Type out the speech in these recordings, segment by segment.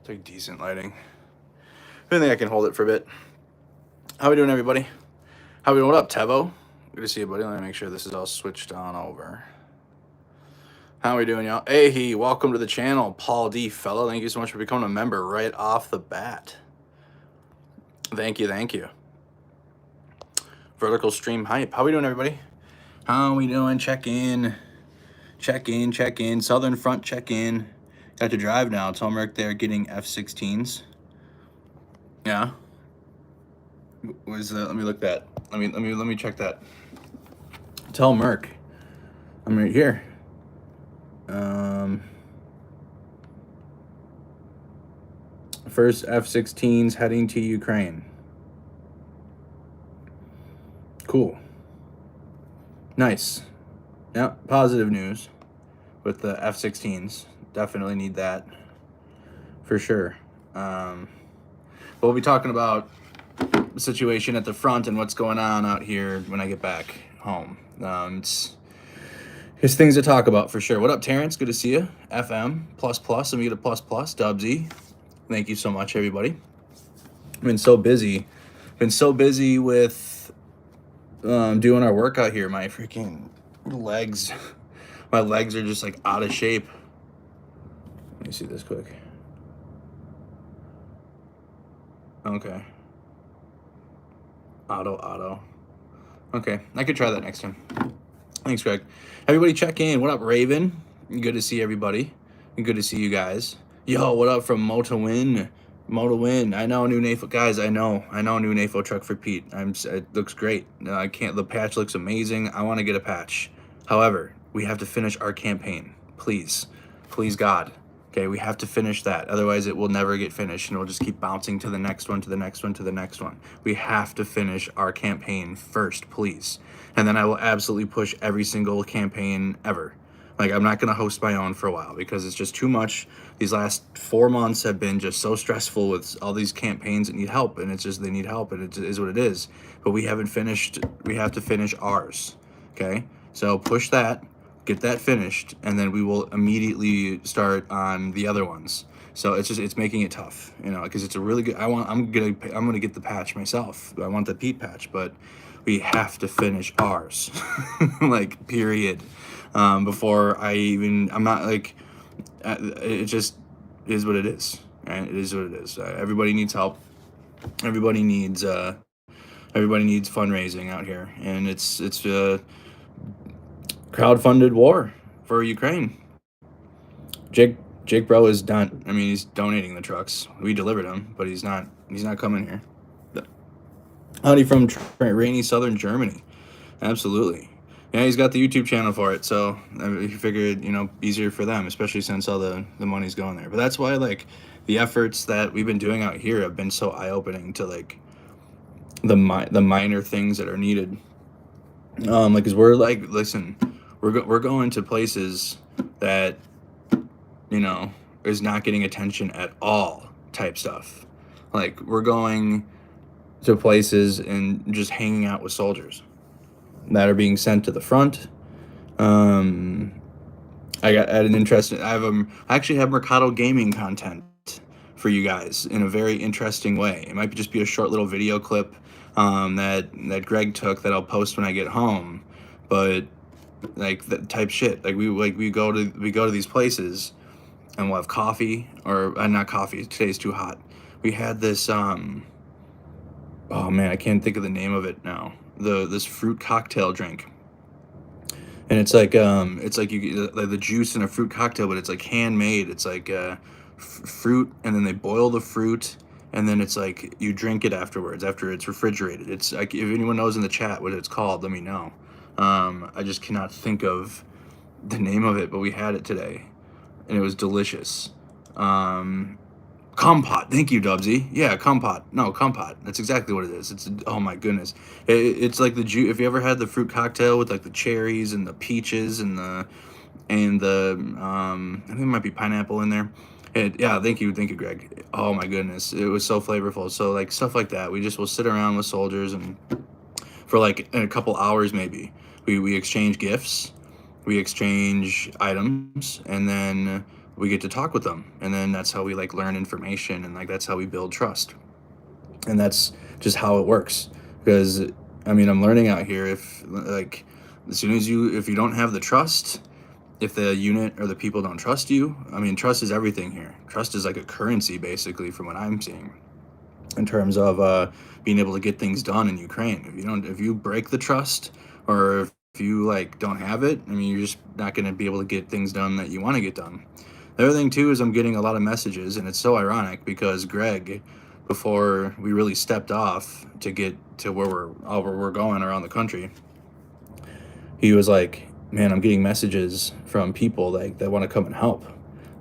It's like decent lighting. I think I can hold it for a bit. How we doing, everybody? How we doing? What up, Tevo? Good to see you, buddy. Let me make sure this is all switched on over. How we doing, y'all? Hey, welcome to the channel, Paul D. Fellow. Thank you so much for becoming a member right off the bat. Thank you. Vertical stream hype. How we doing, everybody? How we doing? Check in. Southern Front, check in. Got to drive now. Tell Merc they're getting F-16s. Yeah. Let me look that. Let me check that. Tell Merc. I'm right here. First F-16s heading to Ukraine. Cool. Nice. Yeah, positive news with the F-16s. Definitely need that for sure. We'll be talking about the situation at the front and what's going on out here when I get back home. There's things to talk about for sure. What up, Terrence? Good to see you. FM plus. Let me get a plus. Dubsy. Thank you so much, everybody. I've been so busy. With doing our workout here. My freaking legs. My legs are just like out of shape. Let me see this quick. Okay. Auto. Okay, I could try that next time. Thanks, Greg. Everybody check in. What up, Raven? Good to see everybody. Good to see you guys. Yo, what up from Mo to Win? I know a new NAFO. Guys, I know a new NAFO truck for Pete. It looks great. The patch looks amazing. I want to get a patch. However, we have to finish our campaign. Please God. Okay, we have to finish that. Otherwise, it will never get finished, and we'll just keep bouncing to the next one. We have to finish our campaign first, please. And then I will absolutely push every single campaign ever. Like, I'm not going to host my own for a while because it's just too much. These last 4 months have been just so stressful with all these campaigns that need help, and they need help, and it is what it is. But we haven't finished. We have to finish ours, okay? So push that. Get that finished, and then we will immediately start on the other ones. So it's making it tough, because it's a really good. I'm gonna get the patch myself. I want the Pete patch, but we have to finish ours, like period. Before I'm not like, it just is what it is. Right? It is what it is. Everybody needs help. Everybody needs fundraising out here, and it's crowdfunded war for Ukraine. Jake Bro is done. I mean, he's donating the trucks. We delivered them, but he's not coming here. Howdy from rainy southern Germany. Absolutely. Yeah, he's got the YouTube channel for it, so he figured, easier for them, especially since all the money's going there. But that's why, like, the efforts that we've been doing out here have been so eye-opening to, like, the minor things that are needed. Because we're like, listen, we're going to places that, is not getting attention at all type stuff. Like, we're going to places and just hanging out with soldiers that are being sent to the front. I actually have Mercado gaming content for you guys in a very interesting way. It might just be a short little video clip that Greg took that I'll post when I get home, but like that type shit. Like we go to these places and we'll have coffee or not coffee. Today's too hot. We had this oh man, I can't think of the name of it now. This fruit cocktail drink, and it's like you get like the juice in a fruit cocktail, but it's like handmade. It's like fruit, and then they boil the fruit, and then it's like you drink it afterwards after it's refrigerated. It's like, if anyone knows in the chat what it's called, let me know. I just cannot think of the name of it, but we had it today, and it was delicious. Compote. Thank you, Dubsy. Yeah, compote. No, compote. That's exactly what it is. It's, oh my goodness. It's like the juice. If you ever had the fruit cocktail with like the cherries and the peaches and the I think there might be pineapple in there. Yeah, thank you, Greg. Oh my goodness, it was so flavorful. So like stuff like that, we'll sit around with soldiers, and for like a couple hours maybe, we exchange gifts, we exchange items, and then we get to talk with them, and then that's how we like learn information, and like that's how we build trust, and that's just how it works. Because I mean, I'm learning out here, if like as soon as if you don't have the trust, if the unit or the people don't trust you, I mean, trust is everything here. Trust is like a currency basically, from what I'm seeing, in terms of being able to get things done in Ukraine. If you break the trust, or if you like don't have it, I mean, you're just not going to be able to get things done that you want to get done. The other thing too is I'm getting a lot of messages, and it's so ironic because Greg, before we really stepped off to get to where we're going around the country, he was like, "Man, I'm getting messages from people like that want to come and help,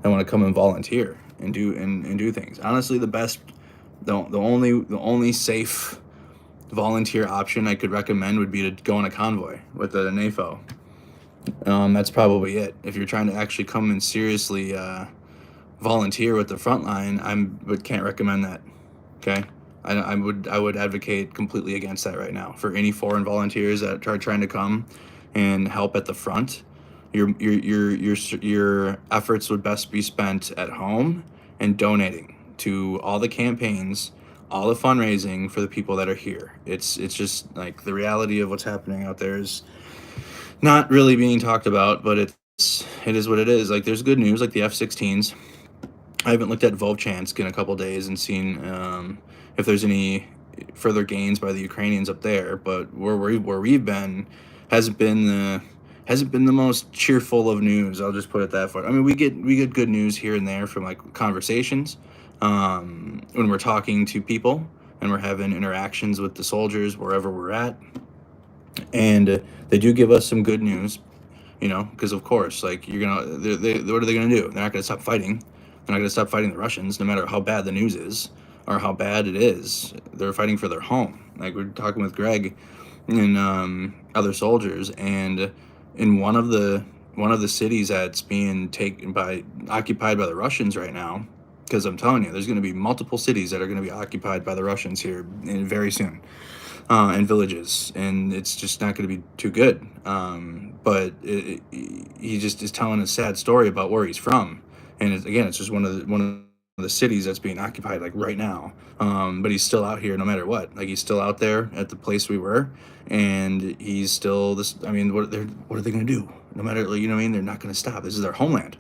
that want to come and volunteer and do things." Honestly, the only safe volunteer option I could recommend would be to go on a convoy with the NATO. That's probably it. If you're trying to actually come and seriously volunteer with the Frontline, but can't recommend that. Okay, I would advocate completely against that right now. For any foreign volunteers that are trying to come and help at the front, your efforts would best be spent at home and donating to all the campaigns, all the fundraising for the people that are here. It's just like the reality of what's happening out there is not really being talked about, but it is what it is. Like, there's good news, like the F-16s. I haven't looked at Vovchansk in a couple days and seen if there's any further gains by the Ukrainians up there. But where we've been hasn't been the most cheerful of news. I'll just put it that way. I mean, we get good news here and there from like conversations when we're talking to people and we're having interactions with the soldiers wherever we're at, and they do give us some good news. Because of course, like, what are they gonna do? They're not gonna stop fighting. They're not gonna stop fighting the Russians, no matter how bad the news is or how bad it is. They're fighting for their home. Like, we're talking with Greg and other soldiers, and in one of the cities that's being occupied by the Russians right now. Because I'm telling you, there's going to be multiple cities that are going to be occupied by the Russians here very soon. And villages, and it's just not going to be too good. But he just is telling a sad story about where he's from, and it's just one of the cities that's being occupied like right now. But he's still out here no matter what. Like, he's still out there at the place we were, and he's still this. I mean, what are they going to do? No matter, what I mean, they're not going to stop. This is their homeland.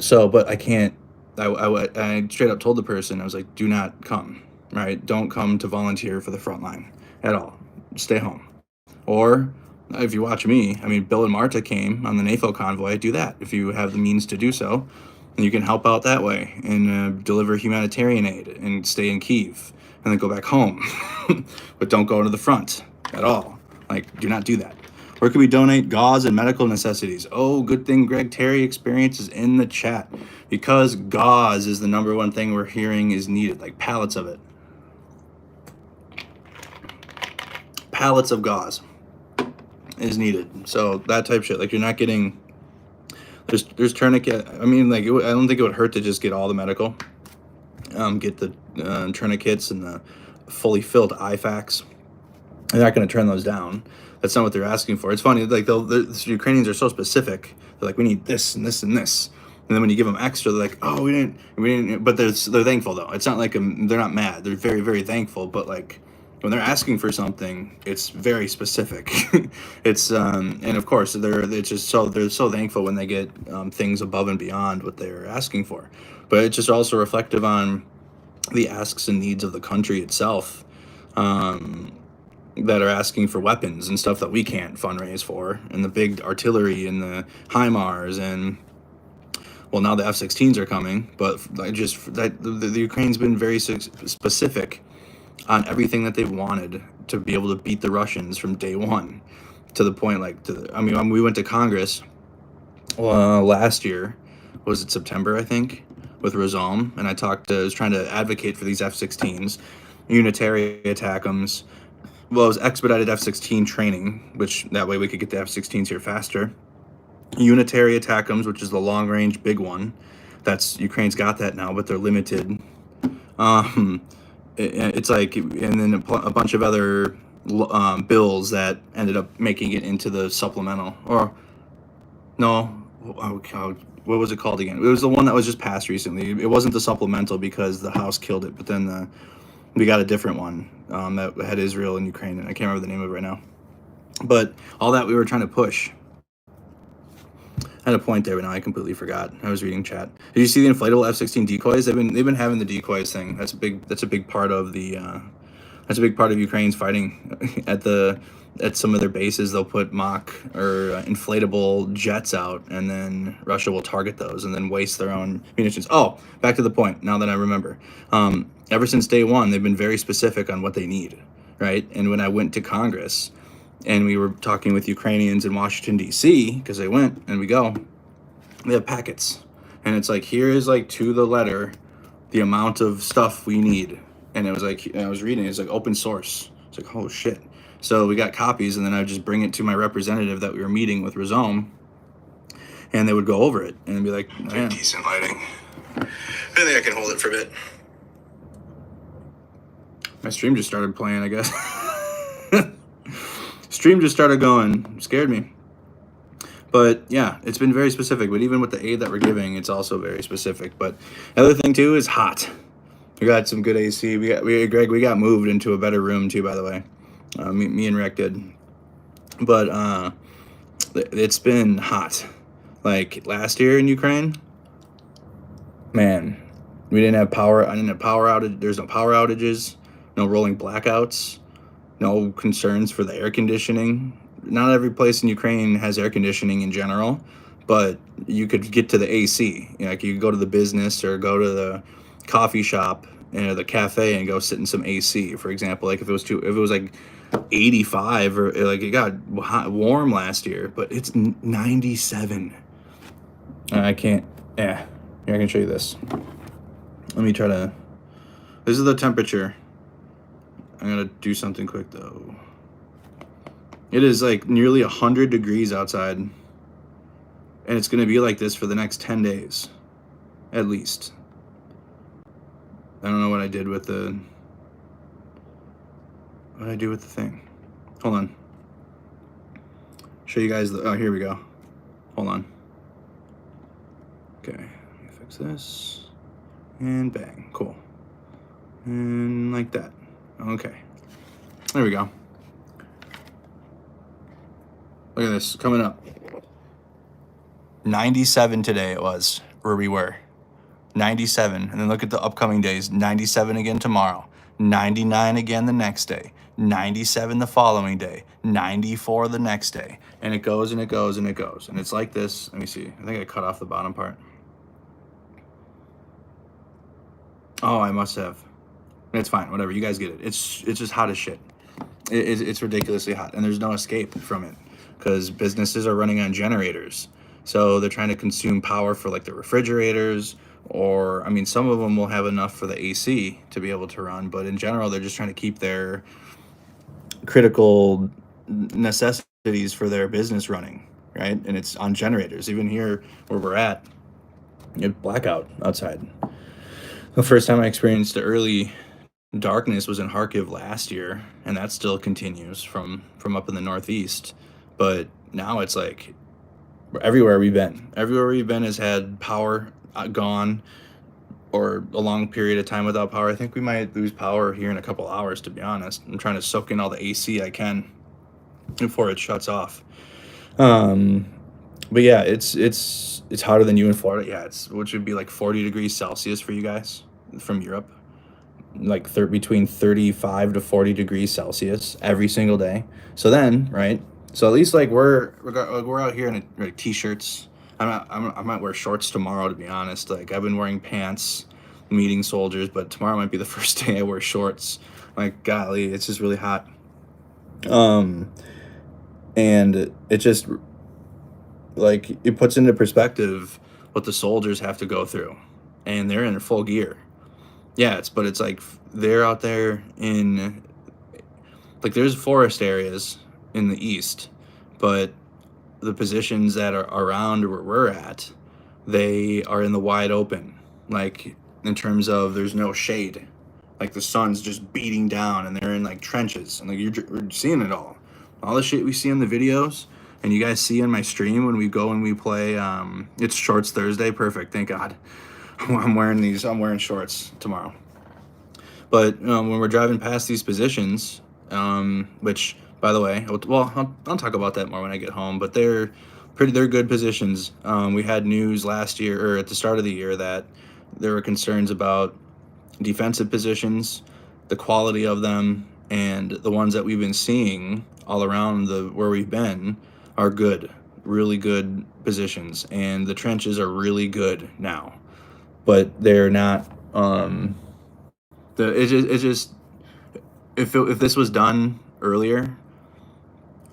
So, but I can't. I straight up told the person, I was like, do not come. Right? Don't come to volunteer for the Frontline at all. Stay home. Or if you watch me, I mean, Bill and Marta came on the NATO convoy. Do that if you have the means to do so, and you can help out that way and deliver humanitarian aid and stay in Kyiv and then go back home. But don't go to the front at all. Like, do not do that. Where can we donate? Gauze and medical necessities. Oh, good thing Greg Terry Experience is in the chat, because gauze is the number one thing we're hearing is needed, like pallets of it. Pallets of gauze is needed. So that type shit, like, you're not getting, there's tourniquet. I mean, like, I don't think it would hurt to just get all the medical, get the tourniquets and the fully filled IFAKs. They're not going to turn those down. That's not what they're asking for. It's funny, like, the Ukrainians are so specific. They're like, we need this and this and this. And then when you give them extra, they're like, oh, we didn't. But they're thankful though. It's not like they're not mad. They're very, very thankful. But like, when they're asking for something, it's very specific. It's and of course they're so thankful when they get things above and beyond what they're asking for. But it's just also reflective on the asks and needs of the country itself. That are asking for weapons and stuff that we can't fundraise for, and the big artillery and the HIMARS, and well, now the F-16s are coming. But the Ukraine's been very specific on everything that they wanted to be able to beat the Russians from day one, to the point like we went to Congress last year, was it September, I think, with Razom, and I was trying to advocate for these F-16s, unitary ATACMS. Well, it was expedited F-16 training, which that way we could get the F-16s here faster. Unitary ATACMS, which is the long-range big one. That's Ukraine's got that now, but they're limited. It's like, and then a bunch of other bills that ended up making it into the supplemental. Or no, what was it called again? It was the one that was just passed recently. It wasn't the supplemental because the House killed it, but then we got a different one that had Israel and Ukraine, and I can't remember the name of it right now. But all that we were trying to push. I had a point there, but now I completely forgot. I was reading chat. Did you see the inflatable F-16 decoys? They've been having the decoys thing. That's a big part of the that's a big part of Ukraine's fighting at some of their bases. They'll put mock or inflatable jets out, and then Russia will target those and then waste their own munitions. Oh, back to the point. Now that I remember, ever since day one, they've been very specific on what they need, right? And when I went to Congress, and we were talking with Ukrainians in Washington D.C. because they went and we have packets, and it's like, here is like to the letter the amount of stuff we need. And it was like, and I was reading, it's like open source. It's like, oh shit. So we got copies, and then I would just bring it to my representative that we were meeting with Razom, and they would go over it and be like, man, decent lighting. I think I can hold it for a bit. My stream just started playing, I guess. Stream just started going. Scared me. But yeah, it's been very specific. But even with the aid that we're giving, it's also very specific. But the other thing too is hot. We got some good AC. Greg, we got moved into a better room too, by the way. Me and Rick did. But it's been hot. Like last year in Ukraine, man, we didn't have power. I didn't have power outage. There's no power outages, no rolling blackouts, no concerns for the air conditioning. Not every place in Ukraine has air conditioning in general, but you could get to the AC. Like you could go to the business or go to the coffee shop and the cafe and go sit in some AC. For example, like if it was like 85 or like it got warm last year, but it's 97. I can't. Yeah, here I can show you this. Let me try to. This is the temperature. I'm gonna do something quick though. It is like nearly 100 degrees outside, and it's gonna be like this for the next 10 days, at least. I don't know what I did with the. What did I do with the thing? Hold on. Show you guys the. Oh, here we go. Hold on. Okay, let me fix this, and bang, cool, and like that. Okay, there we go. Look at this coming up. 97 today it was where we were. 97, and then look at the upcoming days. 97 again tomorrow. 99 again the next day. 97 the following day. 94 the next day. And it goes and it goes and it goes. And it's like this. Let me see. I think I cut off the bottom part. Oh, I must have. It's fine. Whatever. You guys get it. It's just hot as shit. It's ridiculously hot, and there's no escape from it because businesses are running on generators. So they're trying to consume power for like the refrigerators, or I mean, some of them will have enough for the AC to be able to run, but in general, they're just trying to keep their critical necessities for their business running, right? And it's on generators. Even here where we're at, you have blackout outside. The first time I experienced the early darkness was in Kharkiv last year, and that still continues from up in the northeast. But now it's like everywhere we've been has had power gone, or a long period of time without power. I think we might lose power here in a couple hours, to be honest. I'm trying to soak in all the AC I can before it shuts off. But yeah, it's hotter than you in Florida. Yeah, which would be like 40 degrees Celsius for you guys from Europe, like between 35 to 40 degrees Celsius every single day. So then, right? So at least like we're out here in like t-shirts. I might wear shorts tomorrow, to be honest. Like I've been wearing pants, meeting soldiers, but tomorrow might be the first day I wear shorts. Like golly, it's just really hot. And it just like it puts into perspective what the soldiers have to go through, and they're in full gear. Yeah, it's like they're out there in like there's forest areas in the east, but the positions that are around where we're at, they are in the wide open. Like in terms of there's no shade, like the sun's just beating down, and they're in like trenches, and like we're seeing it all the shit we see in the videos. And you guys see in my stream when we go and we play, it's Shorts Thursday. Perfect. Thank God. I'm wearing shorts tomorrow. But when we're driving past these positions, which, by the way, I'll talk about that more when I get home. But they're good positions. We had news last year or at the start of the year that there were concerns about defensive positions, the quality of them, and the ones that we've been seeing all around where we've been are good, really good positions, and the trenches are really good now, but they're not. It's just if this was done earlier,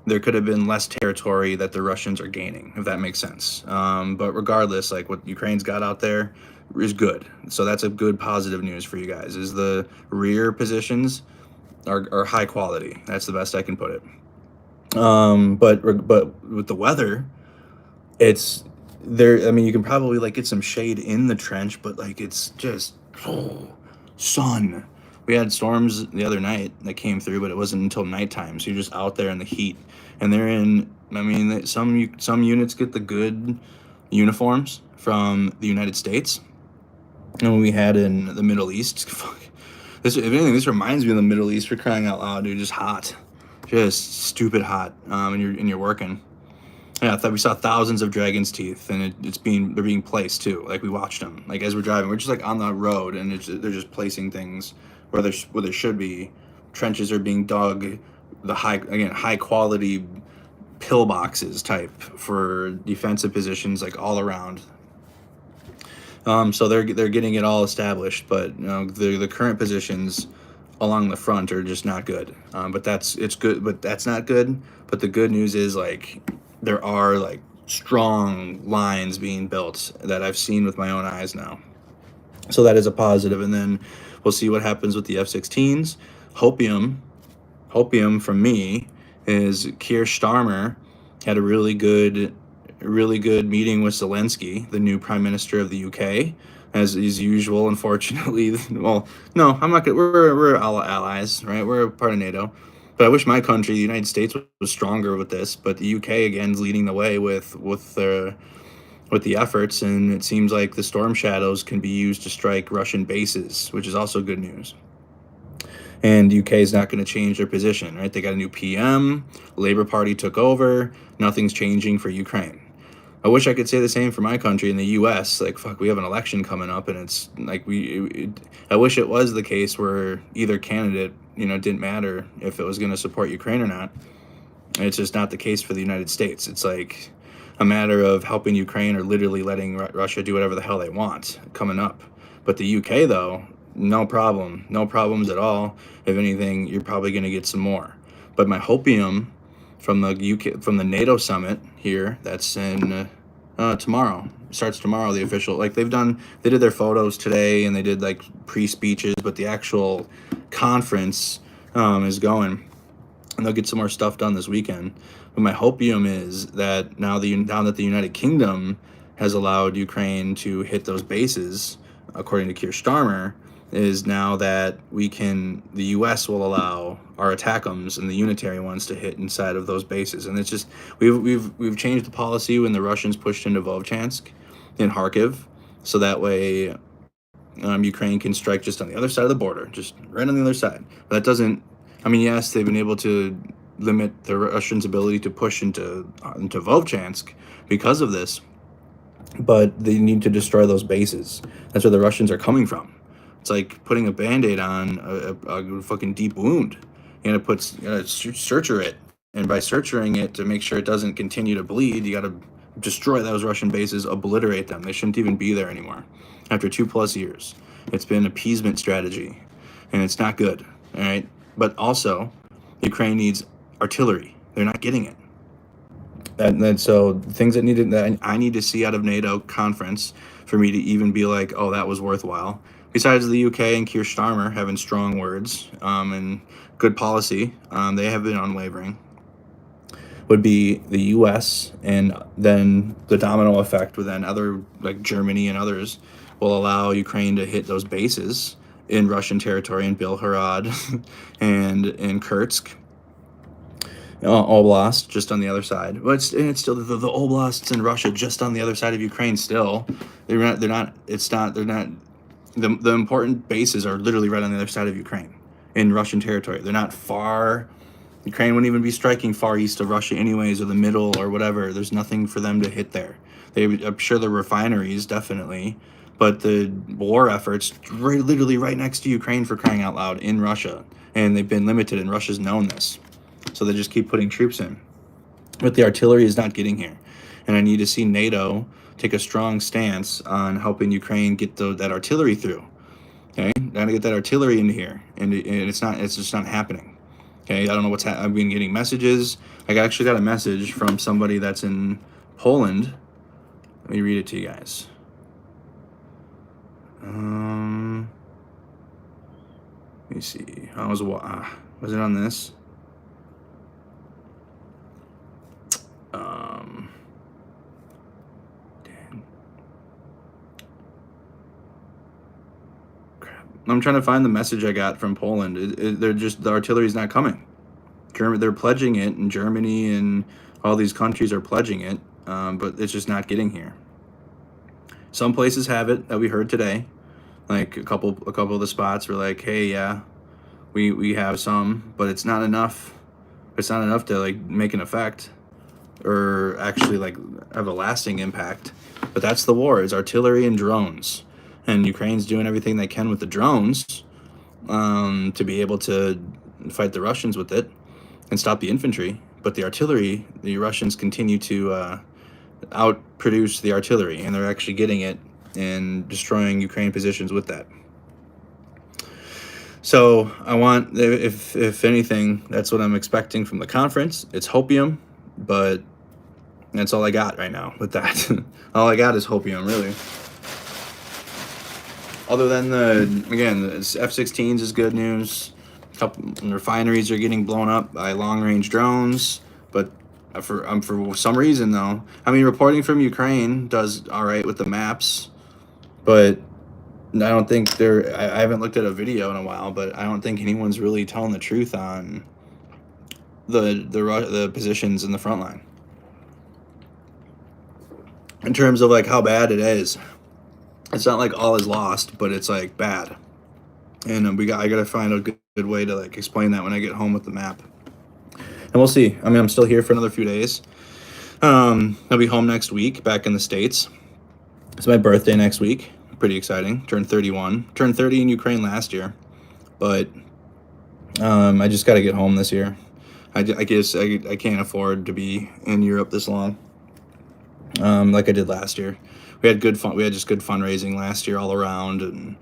there could have been less territory that the Russians are gaining, if that makes sense. But regardless, like what Ukraine's got out there is good. So that's a good positive news for you guys. Is the rear positions are high quality. That's the best I can put it. But with the weather, it's there. I mean, you can probably like get some shade in the trench, but like it's just sun. We had storms the other night that came through, but it wasn't until nighttime. So you're just out there in the heat, and they're in. I mean, some units get the good uniforms from the United States, and we had in the Middle East. Fuck. This, if anything, this reminds me of the Middle East. For crying out loud, dude! Just hot, just stupid hot. And you're working. Yeah, I thought we saw thousands of dragon's teeth, and they're being placed too. Like we watched them, like as we're driving, we're just like on the road, and they're just placing things where there should be. Trenches are being dug, the high quality pillboxes type for defensive positions, like all around. So they're getting it all established, but the current positions along the front are just not good. But it's good, but that's not good. But the good news is like there are like strong lines being built that I've seen with my own eyes now. So that is a positive. And then we'll see what happens with the F-16s. Hopium from me is Keir Starmer had a really good meeting with Zelensky, the new Prime Minister of the UK, as is usual. Unfortunately, well, no, I'm not. We're all allies, right? We're a part of NATO. But I wish my country, the United States, was stronger with this. But the UK again is leading the way with the efforts, and it seems like the Storm Shadows can be used to strike Russian bases, which is also good news. And UK is not going to change their position, right? They got a new PM. Labour Party took over. Nothing's changing for Ukraine. I wish I could say the same for my country in the U.S. Like, fuck, we have an election coming up, and it's like I wish it was the case where either candidate, didn't matter if it was going to support Ukraine or not. It's just not the case for the United States. It's like a matter of helping Ukraine or literally letting Russia do whatever the hell they want coming up. But the UK, though, no problems at all. If anything, you're probably going to get some more. But my hopium from the NATO summit here, that's in tomorrow. Starts tomorrow. The official, like they did their photos today, and they did like pre-speeches, but the actual conference is going, and they'll get some more stuff done this weekend. But my hopium is that now that the United Kingdom has allowed Ukraine to hit those bases, according to Keir Starmer, is now that the U.S. will allow our ATACMS and the unitary ones to hit inside of those bases. And it's just we've changed the policy when the Russians pushed into Vovchansk and Kharkiv, so that way Ukraine can strike just on the other side of the border, just right on the other side. But that doesn't. I mean, yes, they've been able to limit the Russians' ability to push into Vovchansk because of this, but they need to destroy those bases. That's where the Russians are coming from. It's like putting a Band-Aid on a fucking deep wound. You gotta suture it, and by suturing it to make sure it doesn't continue to bleed, you gotta destroy those Russian bases, obliterate them. They shouldn't even be there anymore. After 2+ years, it's been appeasement strategy, and it's not good. All right, but also, Ukraine needs artillery. They're not getting it. And so things that I need to see out of NATO conference for me to even be like, oh, that was worthwhile. Besides the UK and Keir Starmer having strong words and good policy, they have been unwavering, would be the US, and then the domino effect with then other, like Germany and others, will allow Ukraine to hit those bases in Russian territory in Belgorod and in Kursk. oblast just on the other side. But it's still the oblasts in Russia just on the other side of Ukraine. Still, they're not. It's not. They're not. The important bases are literally right on the other side of Ukraine in Russian territory. They're not far. Ukraine wouldn't even be striking far east of Russia anyways, or the middle or whatever. There's nothing for them to hit there. I'm sure the refineries, definitely, but the war efforts literally right next to Ukraine, for crying out loud, in Russia. And they've been limited, and Russia's known this. So they just keep putting troops in. But the artillery is not getting here. And I need to see NATO take a strong stance on helping Ukraine get that artillery through. Okay? Gotta get that artillery into here. And it's just not happening. Okay, I don't know what's I've been getting messages. I actually got a message from somebody that's in Poland. Let me read it to you guys. Let me see. Was it on this? Dang. Crap. I'm trying to find the message I got from Poland. The artillery's not coming. They're pledging it, and Germany and all these countries are pledging it, but it's just not getting here. Some places have it that we heard today, like a couple of the spots were like, hey, yeah, we have some, but it's not enough. It's not enough to like make an effect or actually like have a lasting impact. But that's the war, is artillery and drones, and Ukraine's doing everything they can with the drones to be able to fight the Russians with it and stop the infantry. But the artillery, the Russians continue to outproduce the artillery, and they're actually getting it and destroying Ukraine positions with that. So I want, if anything, that's what I'm expecting from the conference. It's hopium, but that's all I got right now with that. All I got is hopium, really. Other than the F-16s is good news. A couple refineries are getting blown up by long-range drones, but for some reason though, I mean, reporting from Ukraine does all right with the maps, but I don't think I haven't looked at a video in a while, but I don't think anyone's really telling the truth on the positions in the front line in terms of like how bad it is. It's not like all is lost, but it's like bad, and I gotta find a good way to like explain that when I get home with the map. And we'll see. I mean, I'm still here for another few days. I'll be home next week, back in the States. It's my birthday next week. Pretty exciting. Turned 31. Turned 30 in Ukraine last year. But I just got to get home this year. I guess I can't afford to be in Europe this long like I did last year. We had good fun. We had just good fundraising last year all around, and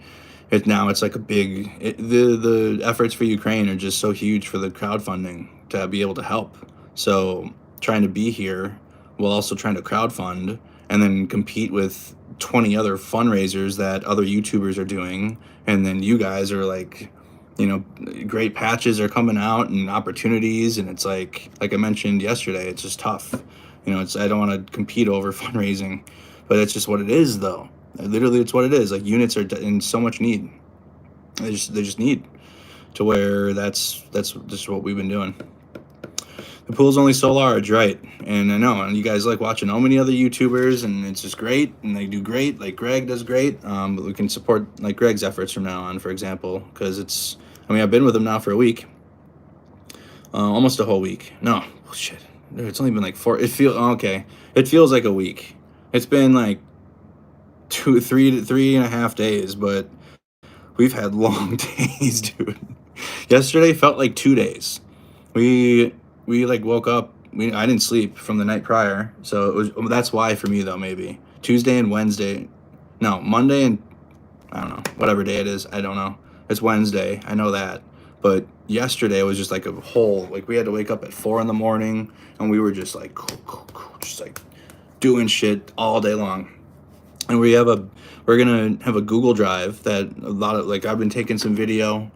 now it's like a big. The efforts for Ukraine are just so huge for the crowdfunding to be able to help. So trying to be here while also trying to crowdfund and then compete with 20 other fundraisers that other YouTubers are doing, and then you guys are like, great patches are coming out and opportunities, and it's like I mentioned yesterday, it's just tough. I don't want to compete over fundraising, but it's just what it is, though. Literally, it's what it is. Like, units are in so much need. They just need to where that's just what we've been doing. The pool's only so large, right? And I know, and you guys like watching how many other YouTubers, and it's just great, and they do great. Like Greg does great, but we can support like Greg's efforts from now on, for example, because I've been with him now for a week, almost a whole week. No, shit, it's only been like 4. It feels like a week. It's been like 3.5 days, but we've had long days, dude. Yesterday felt like 2 days. We like woke up. I didn't sleep from the night prior, so that's why for me though. Maybe Tuesday and Wednesday, no, Monday and I don't know, whatever day it is. I don't know. It's Wednesday. I know that, but yesterday was just like a whole, like we had to wake up at 4 a.m, and we were just like doing shit all day long. And we're gonna have a Google Drive that a lot of I've been taking some video.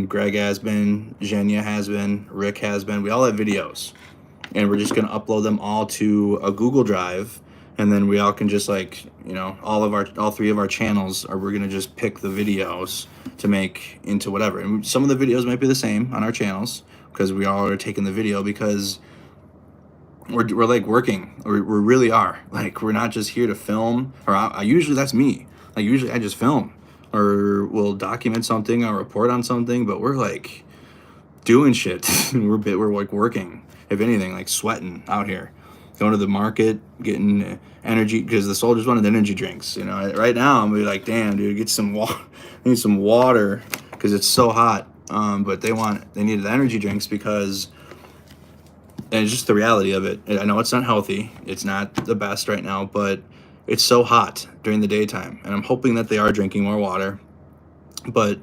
Greg has been, Zhenya has been, Rick has been. We all have videos, and we're just gonna upload them all to a Google Drive, and then we all can just all 3 of our channels we're gonna just pick the videos to make into whatever. And some of the videos might be the same on our channels, because we all are taking the video because we're like working. We really are. Like, we're not just here to film, or I usually, that's me. Like, usually I just film, or we'll document something or report on something, but we're like doing shit. we're like working, if anything, like sweating out here, going to the market, getting energy, because the soldiers wanted energy drinks. Right now I'm like, damn, dude, get some water. I need some water because it's so hot. But they needed the energy drinks because, and it's just the reality of it. I know it's not healthy, it's not the best right now, but it's so hot during the daytime, and I'm hoping that they are drinking more water. But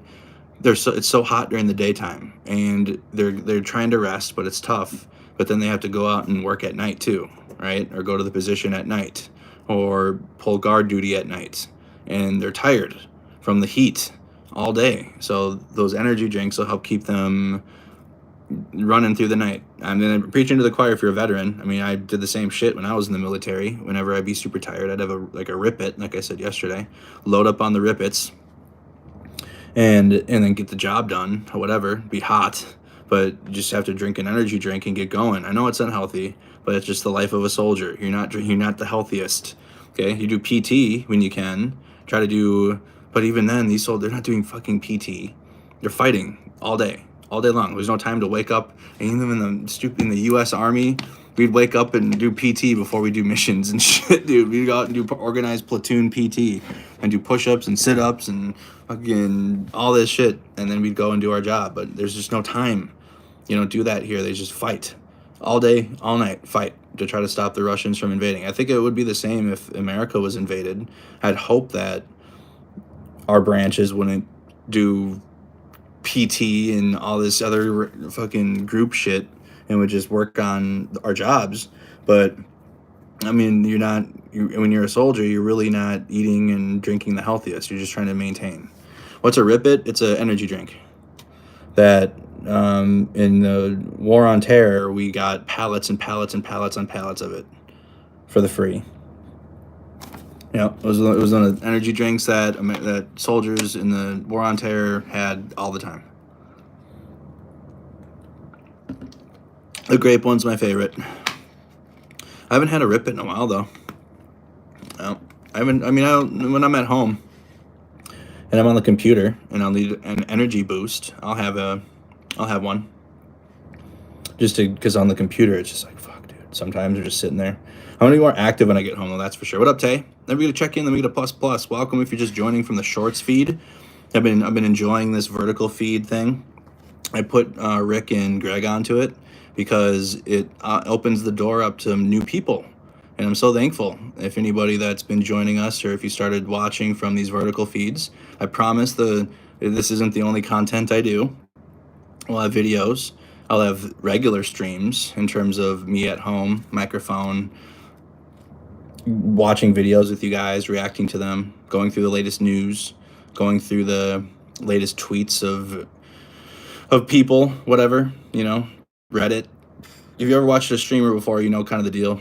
it's so hot during the daytime, and they're trying to rest, but it's tough. But then they have to go out and work at night too, right? Or go to the position at night, or pull guard duty at night, and they're tired from the heat all day. So those energy drinks will help keep them running through the night. I'm preaching to the choir if you're a veteran. I mean, I did the same shit when I was in the military. Whenever I'd be super tired, I'd have a Ripit, like I said yesterday, load up on the Ripits, and then get the job done, or whatever. Be hot, but you just have to drink an energy drink and get going. I know it's unhealthy, but it's just the life of a soldier. You're not the healthiest. Okay, you do PT when you can. Try to do, but even then, these soldiers, they're not doing fucking PT. They're fighting all day long. There's no time to wake up. And even in the U.S. Army, we'd wake up and do PT before we do missions and shit, dude. We'd go out and do organized platoon PT and do push-ups and sit-ups and fucking all this shit, and then we'd go and do our job. But there's just no time. You don't do that here. They just fight all day, all night, fight to try to stop the Russians from invading. I think it would be the same if America was invaded. I'd hope that our branches wouldn't do PT and all this other fucking group shit and would just work on our jobs. But I mean, when you're a soldier, you're really not eating and drinking the healthiest. You're just trying to maintain. What's a Ripit? It's an energy drink that in the war on terror, we got pallets and pallets and pallets on pallets of it for the free. It was one of the energy drinks that soldiers in the war on terror had all the time. The grape one's my favorite. I haven't had a Ripit in a while though. No, I haven't. I mean, when I'm at home and I'm on the computer and I'll need an energy boost, I'll have one. Just because on the computer it's just like, fuck, dude. Sometimes we're just sitting there. I'm gonna be more active when I get home, though, that's for sure. What up, Tay? Then we get a check in, then we get a plus. Welcome if you're just joining from the shorts feed. I've been enjoying this vertical feed thing. I put Rick and Greg onto it because it opens the door up to new people, and I'm so thankful. If anybody that's been joining us, or if you started watching from these vertical feeds, I promise this isn't the only content I do. We'll have videos. I'll have regular streams in terms of me at home, microphone, watching videos with you guys, reacting to them, going through the latest news, going through the latest tweets of people, whatever, Reddit. If you ever watched a streamer before, you know kind of the deal.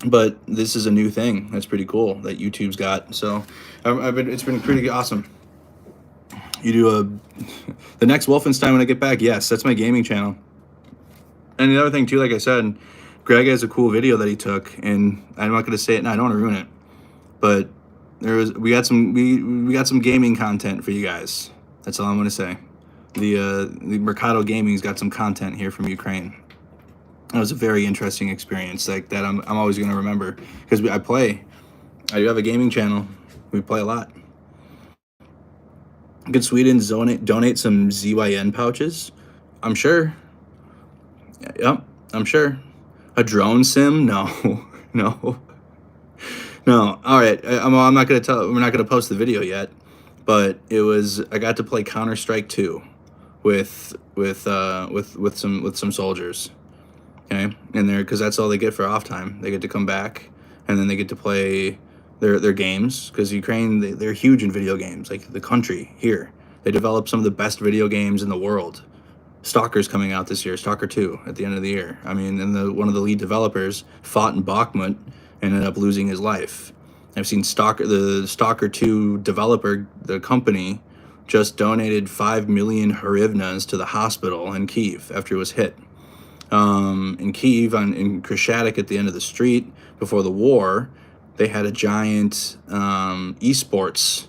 But this is a new thing that's pretty cool that YouTube's got. So it's been pretty awesome. You do the next Wolfenstein when I get back. Yes, that's my gaming channel. And the other thing too, like I said, Greg has a cool video that he took, and I'm not going to say it now. I don't want to ruin it, but we got some gaming content for you guys. That's all I'm going to say. The Mercado Gaming's got some content here from Ukraine. That was a very interesting experience, like that. I'm always going to remember because I do have a gaming channel. We play a lot. Could Sweden donate some ZYN pouches? I'm sure. Yep, I'm sure. A drone sim? No. All right, I'm not gonna we're not gonna post the video yet, but I got to play Counter-Strike 2 with some soldiers. Okay, and because that's all they get for off time. They get to come back, and then they get to play their games, because Ukraine, they're huge in video games. Like the country here, they develop some of the best video games in the world. Stalker's coming out this year, Stalker 2 at the end of the year. I mean, and one of the lead developers fought in Bakhmut and ended up losing his life. I've seen the Stalker 2 developer, the company, just donated 5 million hryvnias to the hospital in Kyiv after it was hit. In Kyiv, in Kreshadek at the end of the street before the war, they had a giant esports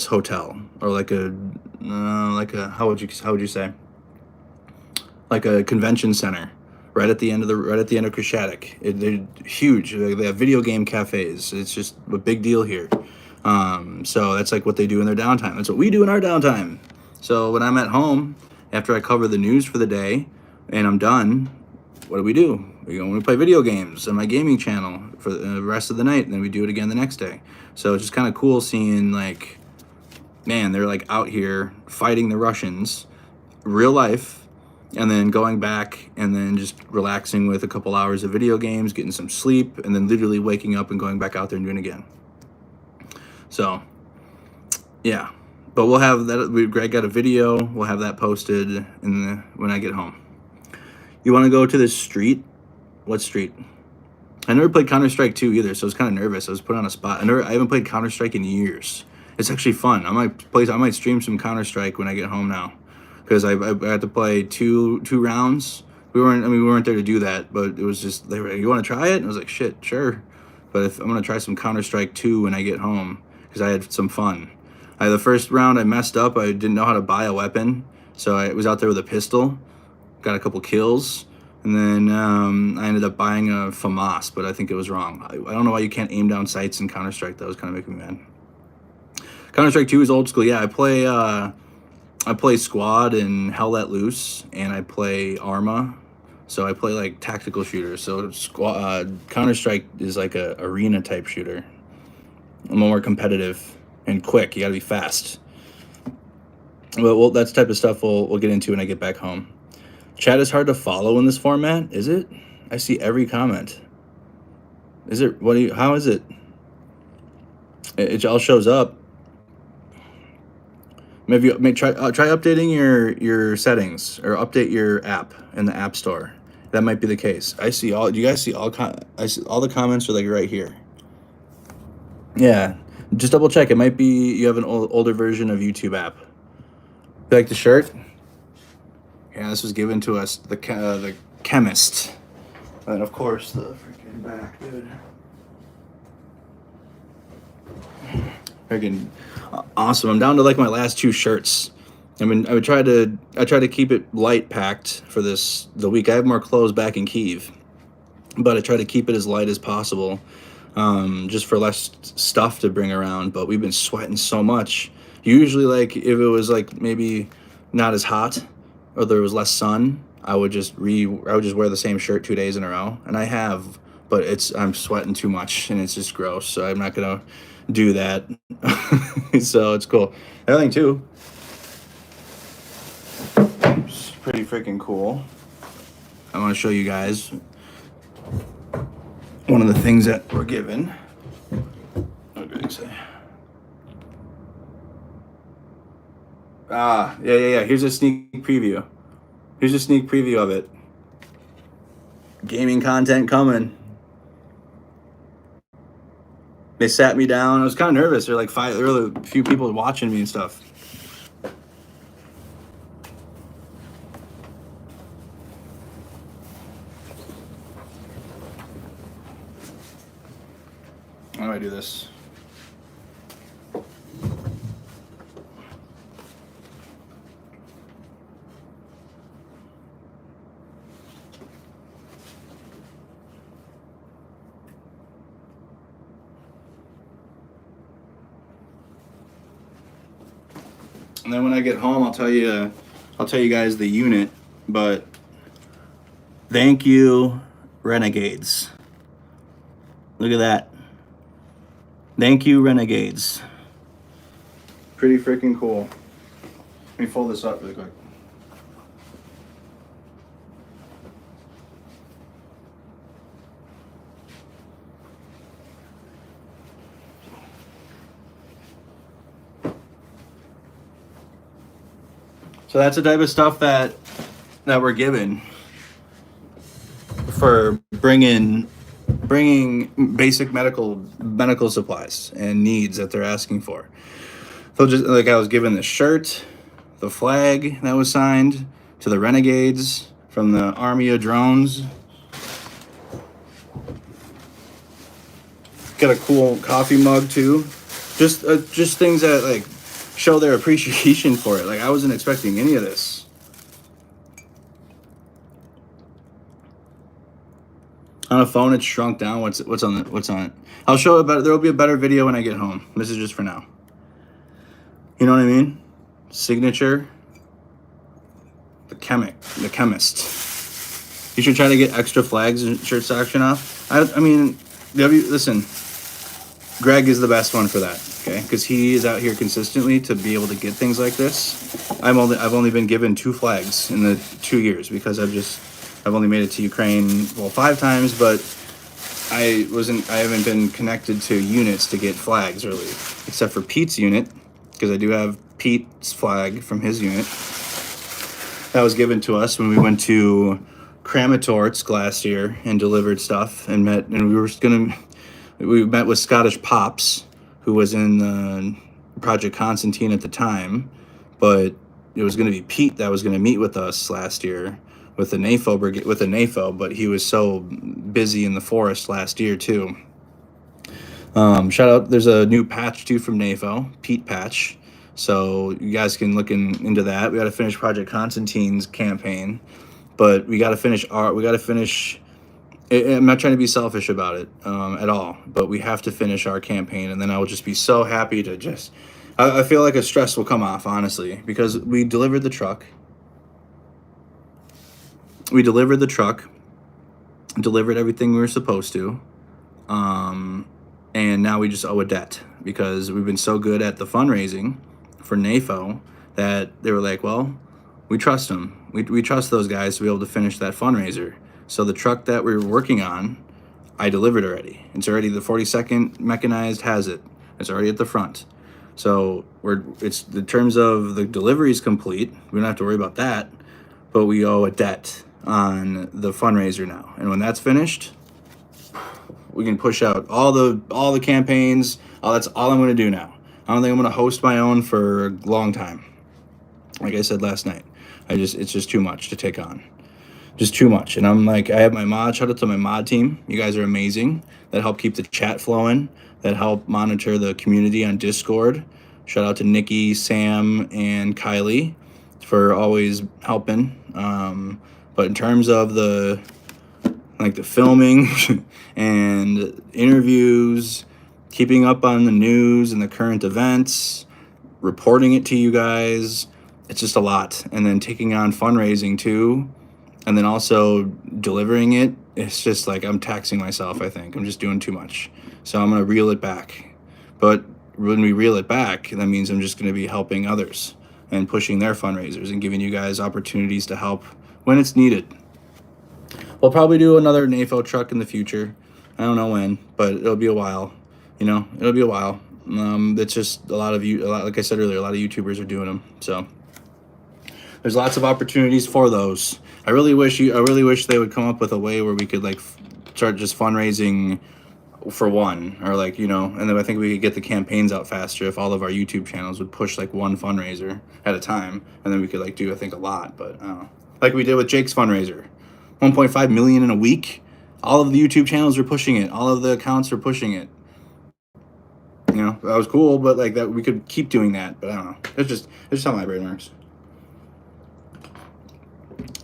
hotel, or like a how would you say, like a convention center right at the end of Kreshadek. They're huge. They have video game cafes. It's just a big deal here. So that's like what they do in their downtime. That's what we do in our downtime. So when I'm at home, after I cover the news for the day and I'm done, what do? We go and we play video games on my gaming channel for the rest of the night, and then we do it again the next day. So it's just kind of cool seeing, like, man, they're like out here fighting the Russians, real life, and then going back and then just relaxing with a couple hours of video games, getting some sleep, and then literally waking up and going back out there and doing it again. So, yeah. But we'll have that. Greg got a video. We'll have that posted when I get home. You want to go to this street? What street? I never played Counter-Strike 2 either, so I was kind of nervous. I was put on a spot. I haven't played Counter-Strike in years. It's actually fun. I might stream some Counter-Strike when I get home now, because I had to play two rounds. We weren't there to do that, but it was just, they were like, you want to try it? And I was like, shit, sure. But if I'm gonna try some Counter-Strike 2 when I get home, because I had some fun. The first round I messed up. I didn't know how to buy a weapon, so I was out there with a pistol, got a couple kills, and then I ended up buying a FAMAS, but I think it was wrong. I don't know why you can't aim down sights in Counter-Strike. That was kind of making me mad. Counter-Strike 2 is old school. Yeah, I play Squad and Hell Let Loose, and I play Arma. So I play like tactical shooters. So Counter-Strike is like a arena type shooter. More competitive and quick. You gotta be fast. Well, that's the type of stuff we'll get into when I get back home. Chat is hard to follow in this format, is it? I see every comment. Is it? How is it? It all shows up. Maybe try updating your settings, or update your app in the App Store. That might be the case. I see all. Do you guys see all? I see all the comments are like right here. Yeah, just double check. It might be you have an older version of YouTube app. You like the shirt? Yeah, this was given to us the chemist, and of course the freaking back, dude. Freaking awesome. I'm down to like my last two shirts. I mean, I try to keep it light packed for the week. I have more clothes back in Kyiv, but I try to keep it as light as possible, just for less stuff to bring around. But we've been sweating so much. Usually, like, if it was like maybe not as hot or there was less sun, I would just wear the same shirt 2 days in a row, and I have, but I'm sweating too much and it's just gross. So I'm not gonna do that. So it's cool. Everything too. It's pretty freaking cool. I want to show you guys one of the things that we're given. What did I say? Yeah. Here's a sneak preview. Here's a sneak preview of it. Gaming content coming. They sat me down. I was kind of nervous. There were a few people watching me and stuff. How do I do this? And then when I get home, I'll tell you guys the unit. But thank you, Renegades. Look at that. Thank you, Renegades. Pretty freaking cool. Let me fold this up really quick. So that's the type of stuff that we're given for bringing basic medical supplies and needs that they're asking for. So just like I was given the shirt, the flag that was signed to the Renegades from the Army of Drones. Got a cool coffee mug too. Just things that like show their appreciation for it. Like I wasn't expecting any of this. On a phone, it's shrunk down. What's on it? I'll show it better. There will be a better video when I get home. This is just for now. You know what I mean? Signature. The chemist. You should try to get extra flags and shirts auction off. I mean, listen. Greg is the best one for that. Okay, because he is out here consistently to be able to get things like this. I've only been given 2 flags in the 2 years because I've only made it to Ukraine 5 times, but I haven't been connected to units to get flags really, except for Pete's unit, because I do have Pete's flag from his unit. That was given to us when we went to Kramatorsk last year and delivered stuff and we met with Scottish Pops, who was in Project Constantine at the time, but it was going to be Pete that was going to meet with us last year with the NATO, but he was so busy in the forest last year too. Shout out, there's a new patch too from NATO, Pete patch. So you guys can look into that. We got to finish Project Constantine's campaign, but we got to finish. I'm not trying to be selfish about it at all, but we have to finish our campaign, and then I will just be so happy to I feel like a stress will come off, honestly, because we delivered the truck. Delivered everything we were supposed to, and now we just owe a debt because we've been so good at the fundraising for NATO that they were like, well, we trust them. We trust those guys to be able to finish that fundraiser. So the truck that we were working on, I delivered already. It's already, the 42nd mechanized has it. It's already at the front. So it's the terms of the delivery is complete. We don't have to worry about that, but we owe a debt on the fundraiser now. And when that's finished, we can push out all the campaigns. That's all I'm going to do now. I don't think I'm going to host my own for a long time. Like I said last night, it's just too much to take on. Just too much. And I'm like, I have my mod. Shout out to my mod team. You guys are amazing. That help keep the chat flowing. That help monitor the community on Discord. Shout out to Nikki, Sam, and Kylie for always helping. But in terms of the filming and interviews, keeping up on the news and the current events, reporting it to you guys, it's just a lot. And then taking on fundraising too. And then also delivering it, it's just like I'm taxing myself, I think. I'm just doing too much. So I'm going to reel it back. But when we reel it back, that means I'm just going to be helping others and pushing their fundraisers and giving you guys opportunities to help when it's needed. We'll probably do another NATO truck in the future. I don't know when, but it'll be a while. It'll be a while. It's just like I said earlier, a lot of YouTubers are doing them. So there's lots of opportunities for those. I really wish they would come up with a way where we could start just fundraising for one, or and then I think we could get the campaigns out faster if all of our YouTube channels would push one fundraiser at a time, and then we could do I think a lot, but I don't know. Like we did with Jake's fundraiser, 1.5 million in a week. All of the YouTube channels are pushing it. All of the accounts are pushing it. That was cool, but that we could keep doing that. But I don't know. It's just how my brain works.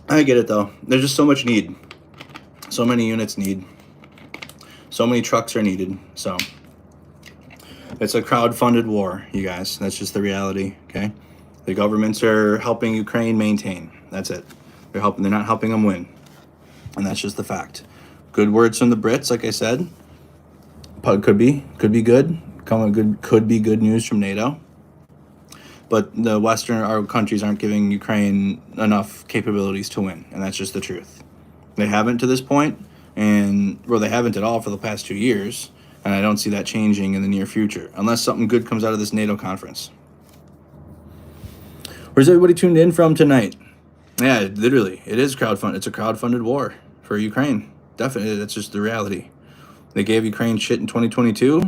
I get it though. There's just so much need. So many units need. So many trucks are needed. So it's a crowd-funded war, you guys. That's just the reality. Okay, the governments are helping Ukraine maintain. That's it. They're not helping them win, and that's just the fact. Good words from the Brits, like I said. Could be good. Could be good news from NATO. But the our countries aren't giving Ukraine enough capabilities to win, and that's just the truth. They haven't to this point, they haven't at all for the past 2 years, and I don't see that changing in the near future, unless something good comes out of this NATO conference. Where's everybody tuned in from tonight? Yeah, literally, it is crowdfunded. It's a crowdfunded war for Ukraine. Definitely, that's just the reality. They gave Ukraine shit in 2022,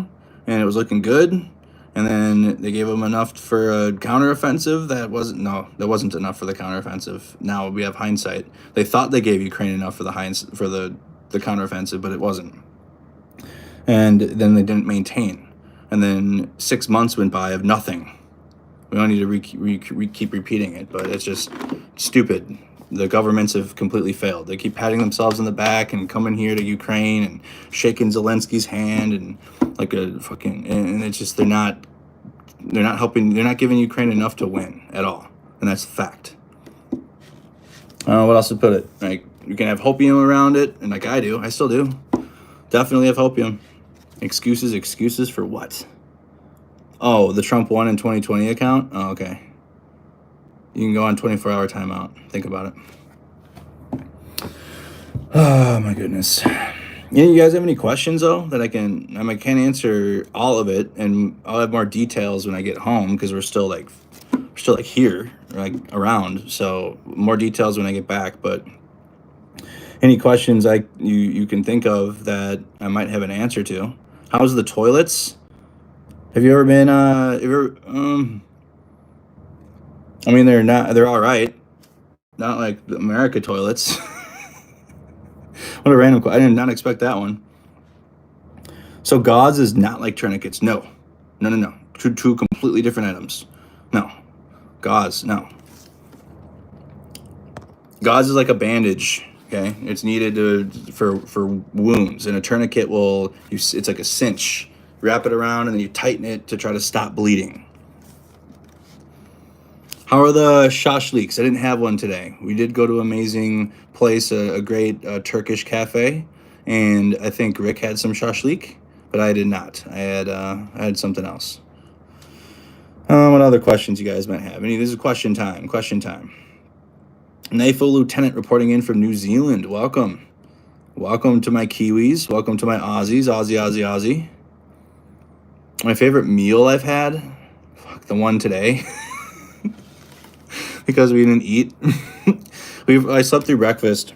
and it was looking good. And then they gave them enough for a counteroffensive. That wasn't enough for the counteroffensive. Now we have hindsight. They thought they gave Ukraine enough for the counteroffensive, but it wasn't. And then they didn't maintain. And then 6 months went by of nothing. We don't need to keep repeating it, but it's just stupid. The governments have completely failed. They keep patting themselves on the back and coming here to Ukraine and shaking Zelensky's hand and like a fucking, and it's just they're not helping. They're not giving Ukraine enough to win at all, and that's a fact. I don't know what else to put it. Like, you can have hopium around it, and like I still do. Definitely have hopium. Excuses for what? Oh, the Trump won in 2020 account? Oh, okay. You can go on 24-hour timeout. Think about it. Oh, my goodness. You guys have any questions, though, that I can't answer all of it, and I'll have more details when I get home, because we're still here, like, around, so more details when I get back, but any questions you can think of that I might have an answer to. How's the toilets? Have you ever been, I mean, they're all right. Not like the America toilets. What a random question. I did not expect that one. So gauze is not like tourniquets. No. Two completely different items. No. Gauze, no. Gauze is like a bandage. Okay, it's needed for wounds, and a tourniquet it's like a cinch. Wrap it around and then you tighten it to try to stop bleeding. How are the shashliks? I didn't have one today. We did go to an amazing place, a great Turkish cafe, and I think Rick had some shashlik, but I did not. I had something else. What other questions you guys might have? This is question time. NAFO lieutenant reporting in from New Zealand. Welcome to my Kiwis. Welcome to my Aussies. Aussie. My favorite meal I've had? Fuck, the one today. Because we didn't eat. I slept through breakfast.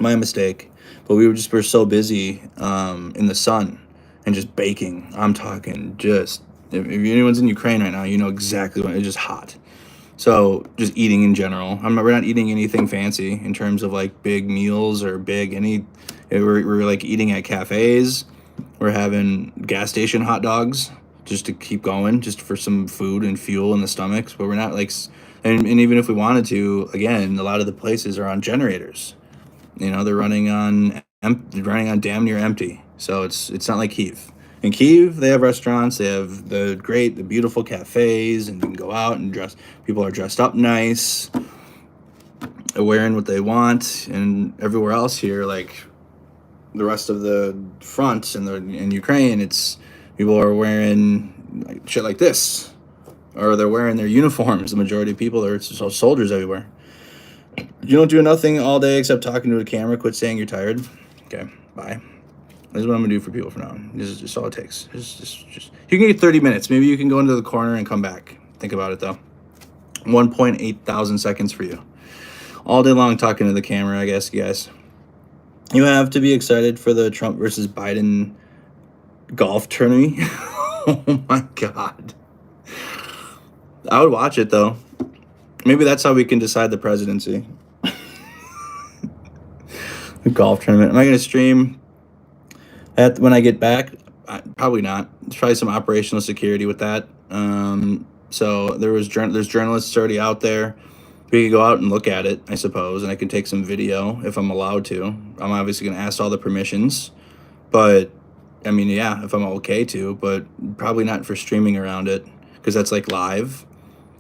My mistake. But we were so busy in the sun and just baking. I'm talking just, if anyone's in Ukraine right now, you know exactly what, it's just hot. So just eating in general. We're not eating anything fancy in terms of like big meals or we're like eating at cafes. We're having gas station hot dogs just to keep going, just for some food and fuel in the stomachs. But we're not like, and even if we wanted to, again, a lot of the places are on generators. They're running on damn near empty. So it's not like Kyiv. In Kyiv, they have restaurants. They have the beautiful cafes, and you can go out and dress. People are dressed up nice, wearing what they want. And everywhere else here, like the rest of the front in Ukraine, it's people are wearing like shit like this, or they're wearing their uniforms. The majority of people are soldiers everywhere. You don't do nothing all day except talking to a camera. Quit saying you're tired. Okay, bye. This is what I'm gonna do for people for now. This is just all it takes. Just you can get 30 minutes. Maybe you can go into the corner and come back. Think about it though. 1.8 thousand seconds for you. All day long talking to the camera, I guess, you guys. You have to be excited for the Trump versus Biden golf tourney. Oh my God. I would watch it though. Maybe that's how we can decide the presidency. The golf tournament. Am I going to stream when I get back? Probably not. There's probably some operational security with that. So there's journalists already out there. We could go out and look at it, I suppose, and I can take some video if I'm allowed to. I'm obviously going to ask all the permissions, but I mean, yeah, if I'm okay to, but probably not for streaming around it, because that's like live.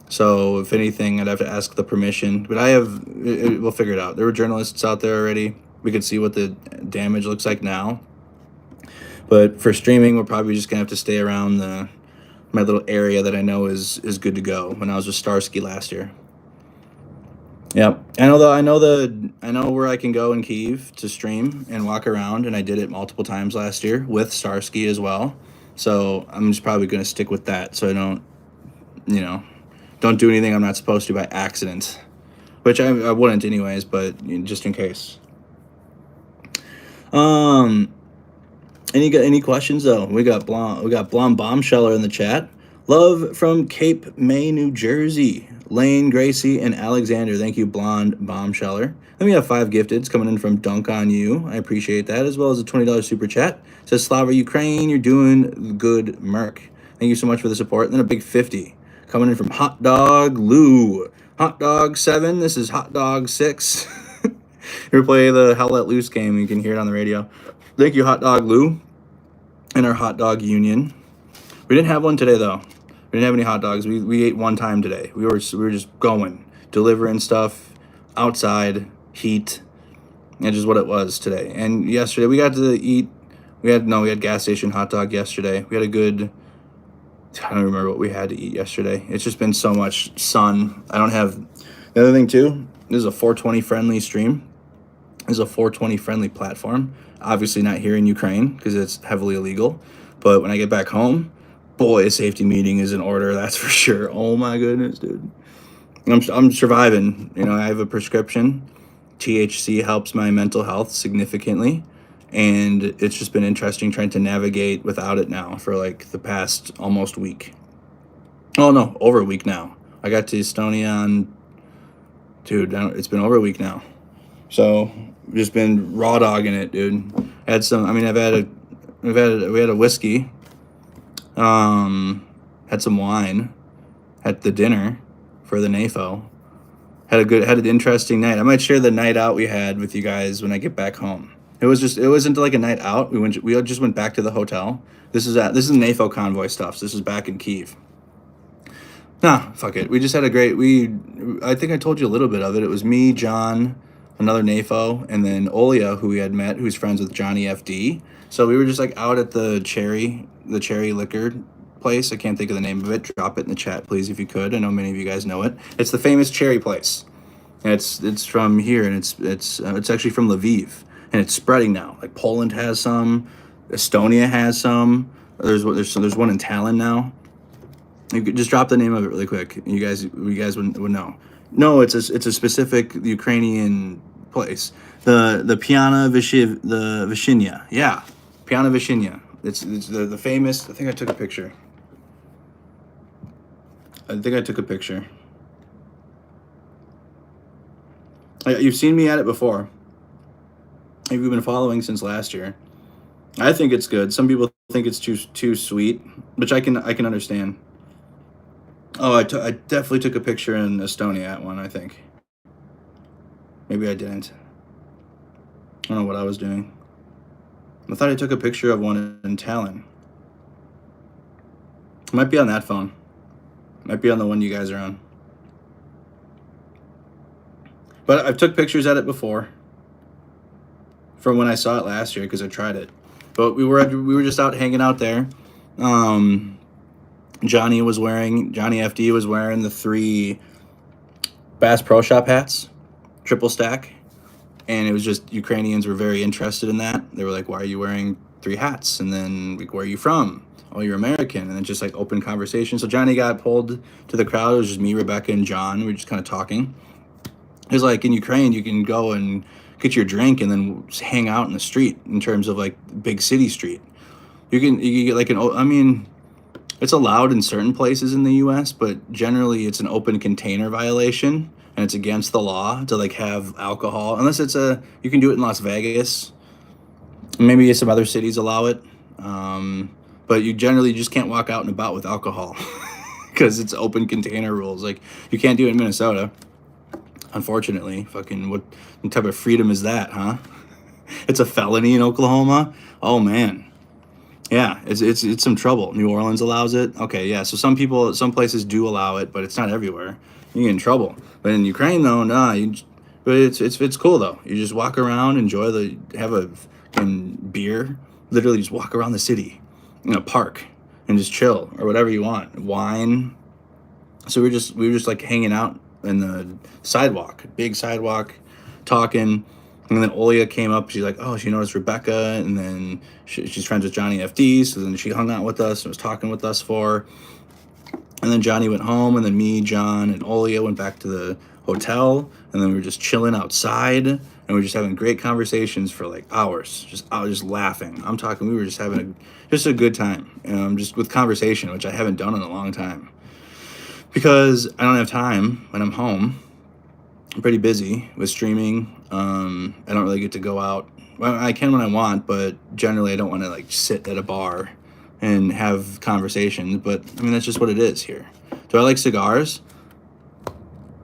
So if anything, I'd have to ask the permission, but we'll figure it out. There were journalists out there already. We could see what the damage looks like now. But for streaming, we're probably just gonna have to stay around my little area that I know is good to go. When I was with Starsky last year. Yep, I know where I can go in Kyiv to stream and walk around, and I did it multiple times last year with Starsky as well. So I'm just probably gonna stick with that, so I don't do anything I'm not supposed to by accident, which I wouldn't anyways, but just in case. Any questions though? We got Blom Bombsheller in the chat. Love from Cape May, New Jersey. Lane, Gracie, and Alexander. Thank you, Blonde Bombsheller. Then we have 5 gifteds coming in from Dunk on You. I appreciate that, as well as a $20 super chat. It says Slava Ukraine, you're doing good, Merc. Thank you so much for the support. And then a big 50 coming in from Hot Dog Lou. Hot Dog 7. This is Hot Dog 6. Here play the Hell Let Loose game. You can hear it on the radio. Thank you, Hot Dog Lou, and our Hot Dog Union. We didn't have one today though. We didn't have any hot dogs. We ate one time today. We were just going, delivering stuff outside, heat. That's just what it was today. And yesterday we got to eat. We had gas station hot dog yesterday. We had a good. I don't remember what we had to eat yesterday. It's just been so much sun. I don't have. The other thing too. This is a 420 friendly stream. This is a 420 friendly platform. Obviously not here in Ukraine because it's heavily illegal. But when I get back home, boy, a safety meeting is in order. That's for sure. Oh my goodness, dude. I'm surviving. You know, I have a prescription. THC helps my mental health significantly. And it's just been interesting trying to navigate without it now for like the past almost week. Oh no, over a week now. I got to Estonia on, dude, it's been over a week now. So just been raw dogging it, dude. Had some, I mean, we had a whiskey, had some wine at the dinner for the NAFO. Had an interesting night. I might share the night out we had with you guys when I get back home. It wasn't like a night out. We just went back to the hotel. This is NAFO convoy stuff. So this is back in Kyiv. Nah, fuck it. We just had a great, I think I told you a little bit of it. It was me, John, another NAFO, and then Olia, who we had met, who's friends with Johnny FD. So we were just like out at the cherry liquor place. I can't think of the name of it. Drop it in the chat, please, if you could. I know many of you guys know it. It's the famous cherry place. And it's from here, and it's actually from Lviv, and it's spreading now. Like Poland has some, Estonia has some. There's one in Tallinn now. You could just drop the name of it really quick. You guys would know. No, it's a specific Ukrainian place. The Piana Vishinya. Yeah, Piana Vishinya. It's the famous. I think I took a picture. You've seen me at it before. If you've been following since last year, I think it's good. Some people think it's too sweet, which I can understand. Oh, I definitely took a picture in Estonia at one, I think. Maybe I didn't. I don't know what I was doing. I thought I took a picture of one in Tallinn. It might be on that phone. It might be on the one you guys are on. But I've took pictures at it before. From when I saw it last year, because I tried it. But we were just out hanging out there. Johnny FD was wearing the 3 Bass Pro Shop hats, triple stack. And it was just, Ukrainians were very interested in that. They were like, why are you wearing 3 hats? And then, like, where are you from? Oh, you're American. And then just like open conversation. So Johnny got pulled to the crowd. It was just me, Rebecca, and John. We were just kind of talking. It was like, in Ukraine, you can go and get your drink and then hang out in the street in terms of like big city street. You can get like it's allowed in certain places in the US, but generally it's an open container violation and it's against the law to like have alcohol, unless you can do it in Las Vegas. Maybe some other cities allow it. But you generally just can't walk out and about with alcohol because it's open container rules. Like you can't do it in Minnesota. Unfortunately, fucking what type of freedom is that, huh? It's a felony in Oklahoma. Oh man, yeah, it's some trouble. New Orleans allows it. Okay, yeah. So some places do allow it, but it's not everywhere. You get in trouble. But in Ukraine, though, nah. But it's cool though. You just walk around, have a beer. Literally, just walk around the city in a park and just chill or whatever you want. Wine. So we were just like hanging out in the sidewalk, big sidewalk, talking. And then Olia came up. She's like, oh, she noticed Rebecca. And then she's friends with Johnny FD. So then she hung out with us and was talking with us and then Johnny went home. And then me, John, and Olia went back to the hotel. And then we were just chilling outside. and we were just having great conversations for like hours. I was just laughing. I'm talking. We were just having just a good time, just with conversation, which I haven't done in a long time because I don't have time when I'm home. I'm pretty busy with streaming. I don't really get to go out. Well, I can when I want, but generally I don't want to like sit at a bar and have conversations. But I mean, that's just what it is here. Do I like cigars?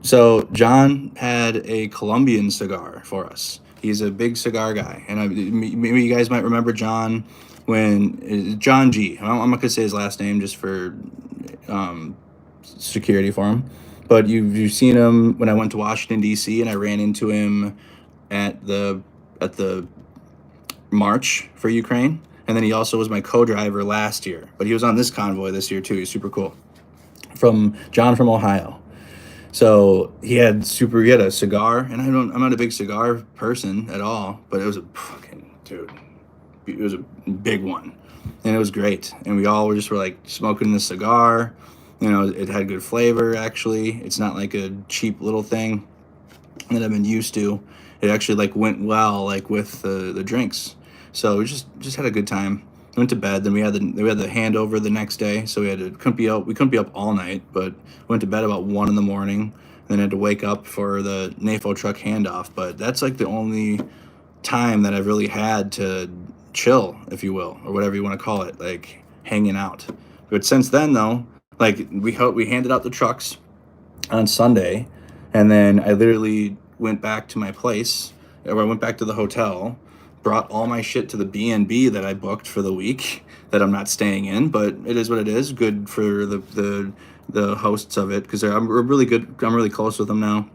So John had a Colombian cigar for us. He's a big cigar guy, and maybe you guys might remember John when John G. I'm not gonna say his last name just for um, security for him, but you've seen him when I went to Washington D.C. and I ran into him at the march for Ukraine, and then he also was my co-driver last year. But he was on this convoy this year too. He's super cool. From John from Ohio. So he had a cigar, and I'm not a big cigar person at all, but it was a fucking dude. It was a big one, and it was great. And we all were like smoking the cigar. It had good flavor. Actually, it's not like a cheap little thing that I've been used to. It actually like went well like with the drinks. So we just had a good time. Went to bed. Then we had the handover the next day, so we couldn't be up all night, but went to bed about 1 in the morning. Then had to wake up for the NATO truck handoff. But that's like the only time that I've really had to chill, if you will, or whatever you want to call it, like hanging out. But since then, though, like we handed out the trucks on Sunday, and then I literally went back to my place, or I went back to the hotel, brought all my shit to the B&B that I booked for the week that I'm not staying in, but it is what it is. Good for the hosts of it because I'm really good. I'm really close with them now.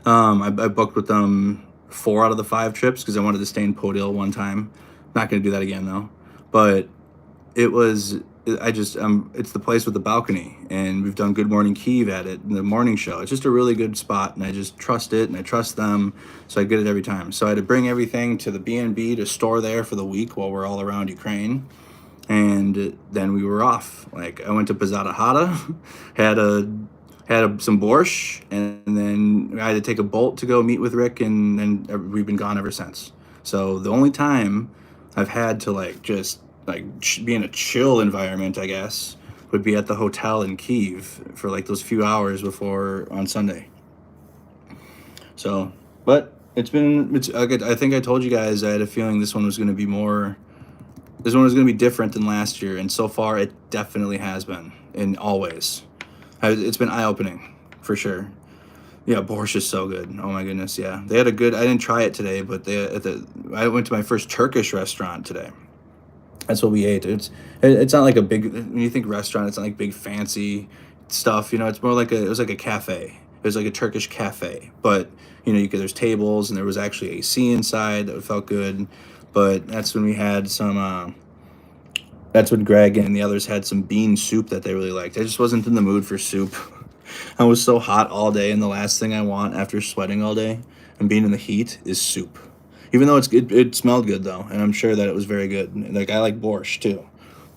I booked with them 4 out of the 5 trips because I wanted to stay in Podil one time. Not going to do that again though. But it's the place with the balcony, and we've done Good Morning Kyiv at it in the morning show. It's just a really good spot, and I just trust it, and I trust them, so I get it every time. So I had to bring everything to the B&B to store there for the week while we're all around Ukraine, and then we were off. Like I went to Pizzata Hata, had some borscht, and then I had to take a bolt to go meet with Rick, and then we've been gone ever since. So the only time I've had to be in a chill environment, I guess, would be at the hotel in Kyiv for like those few hours before on Sunday. So, but it's I think I told you guys I had a feeling this one was going to be different than last year, and so far it definitely has been, in all ways. It's been eye-opening, for sure. Yeah, borscht is so good. Oh my goodness, yeah. They had I didn't try it today, but I went to my first Turkish restaurant today. That's what we ate. It's not like a big, when you think restaurant, it's not like big fancy stuff. It's more like it was like a cafe. It was like a Turkish cafe, but there's tables, and there was actually AC inside that felt good. But that's when we had some. That's when Greg and the others had some bean soup that they really liked. I just wasn't in the mood for soup. I was so hot all day, and the last thing I want after sweating all day and being in the heat is soup. Even though it smelled good though, and I'm sure that it was very good. Like I like borscht too,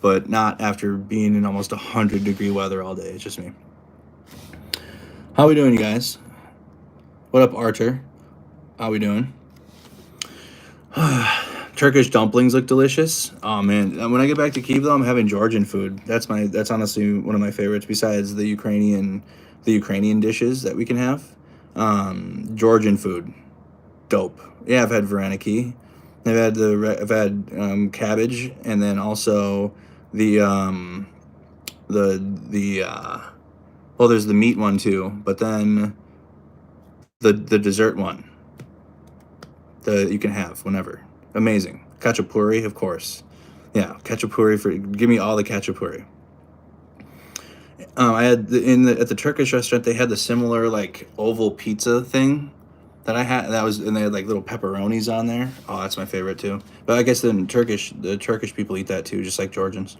but not after being in almost 100-degree weather all day. It's just me. How we doing, you guys? What up, Archer? How we doing? Turkish dumplings look delicious. Oh man, when I get back to Kyiv though, I'm having Georgian food. That's honestly one of my favorites besides the Ukrainian dishes that we can have. Georgian food, dope. Yeah, I've had vareniki. I've had cabbage, and then also there's the meat one too, but then the dessert one that you can have whenever. Amazing. Khachapuri, of course. Yeah, khachapuri give me all the khachapuri. I had at the Turkish restaurant, they had the similar like oval pizza thing that I had. And they had like little pepperonis on there. Oh, that's my favorite too. But I guess the Turkish people eat that too, just like Georgians.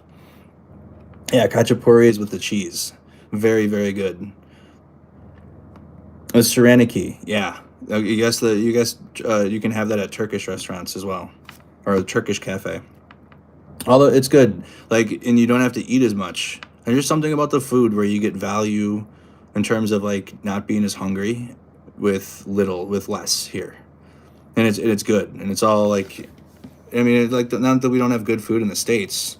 Yeah, khachapuri is with the cheese. Very, very good. The Sereniki, yeah. You can have that at Turkish restaurants as well, or a Turkish cafe. Although it's good, and you don't have to eat as much. There's just something about the food where you get value in terms of like not being as hungry with less here. and it's good, and it's all like, I mean, it's like not that we don't have good food in the States,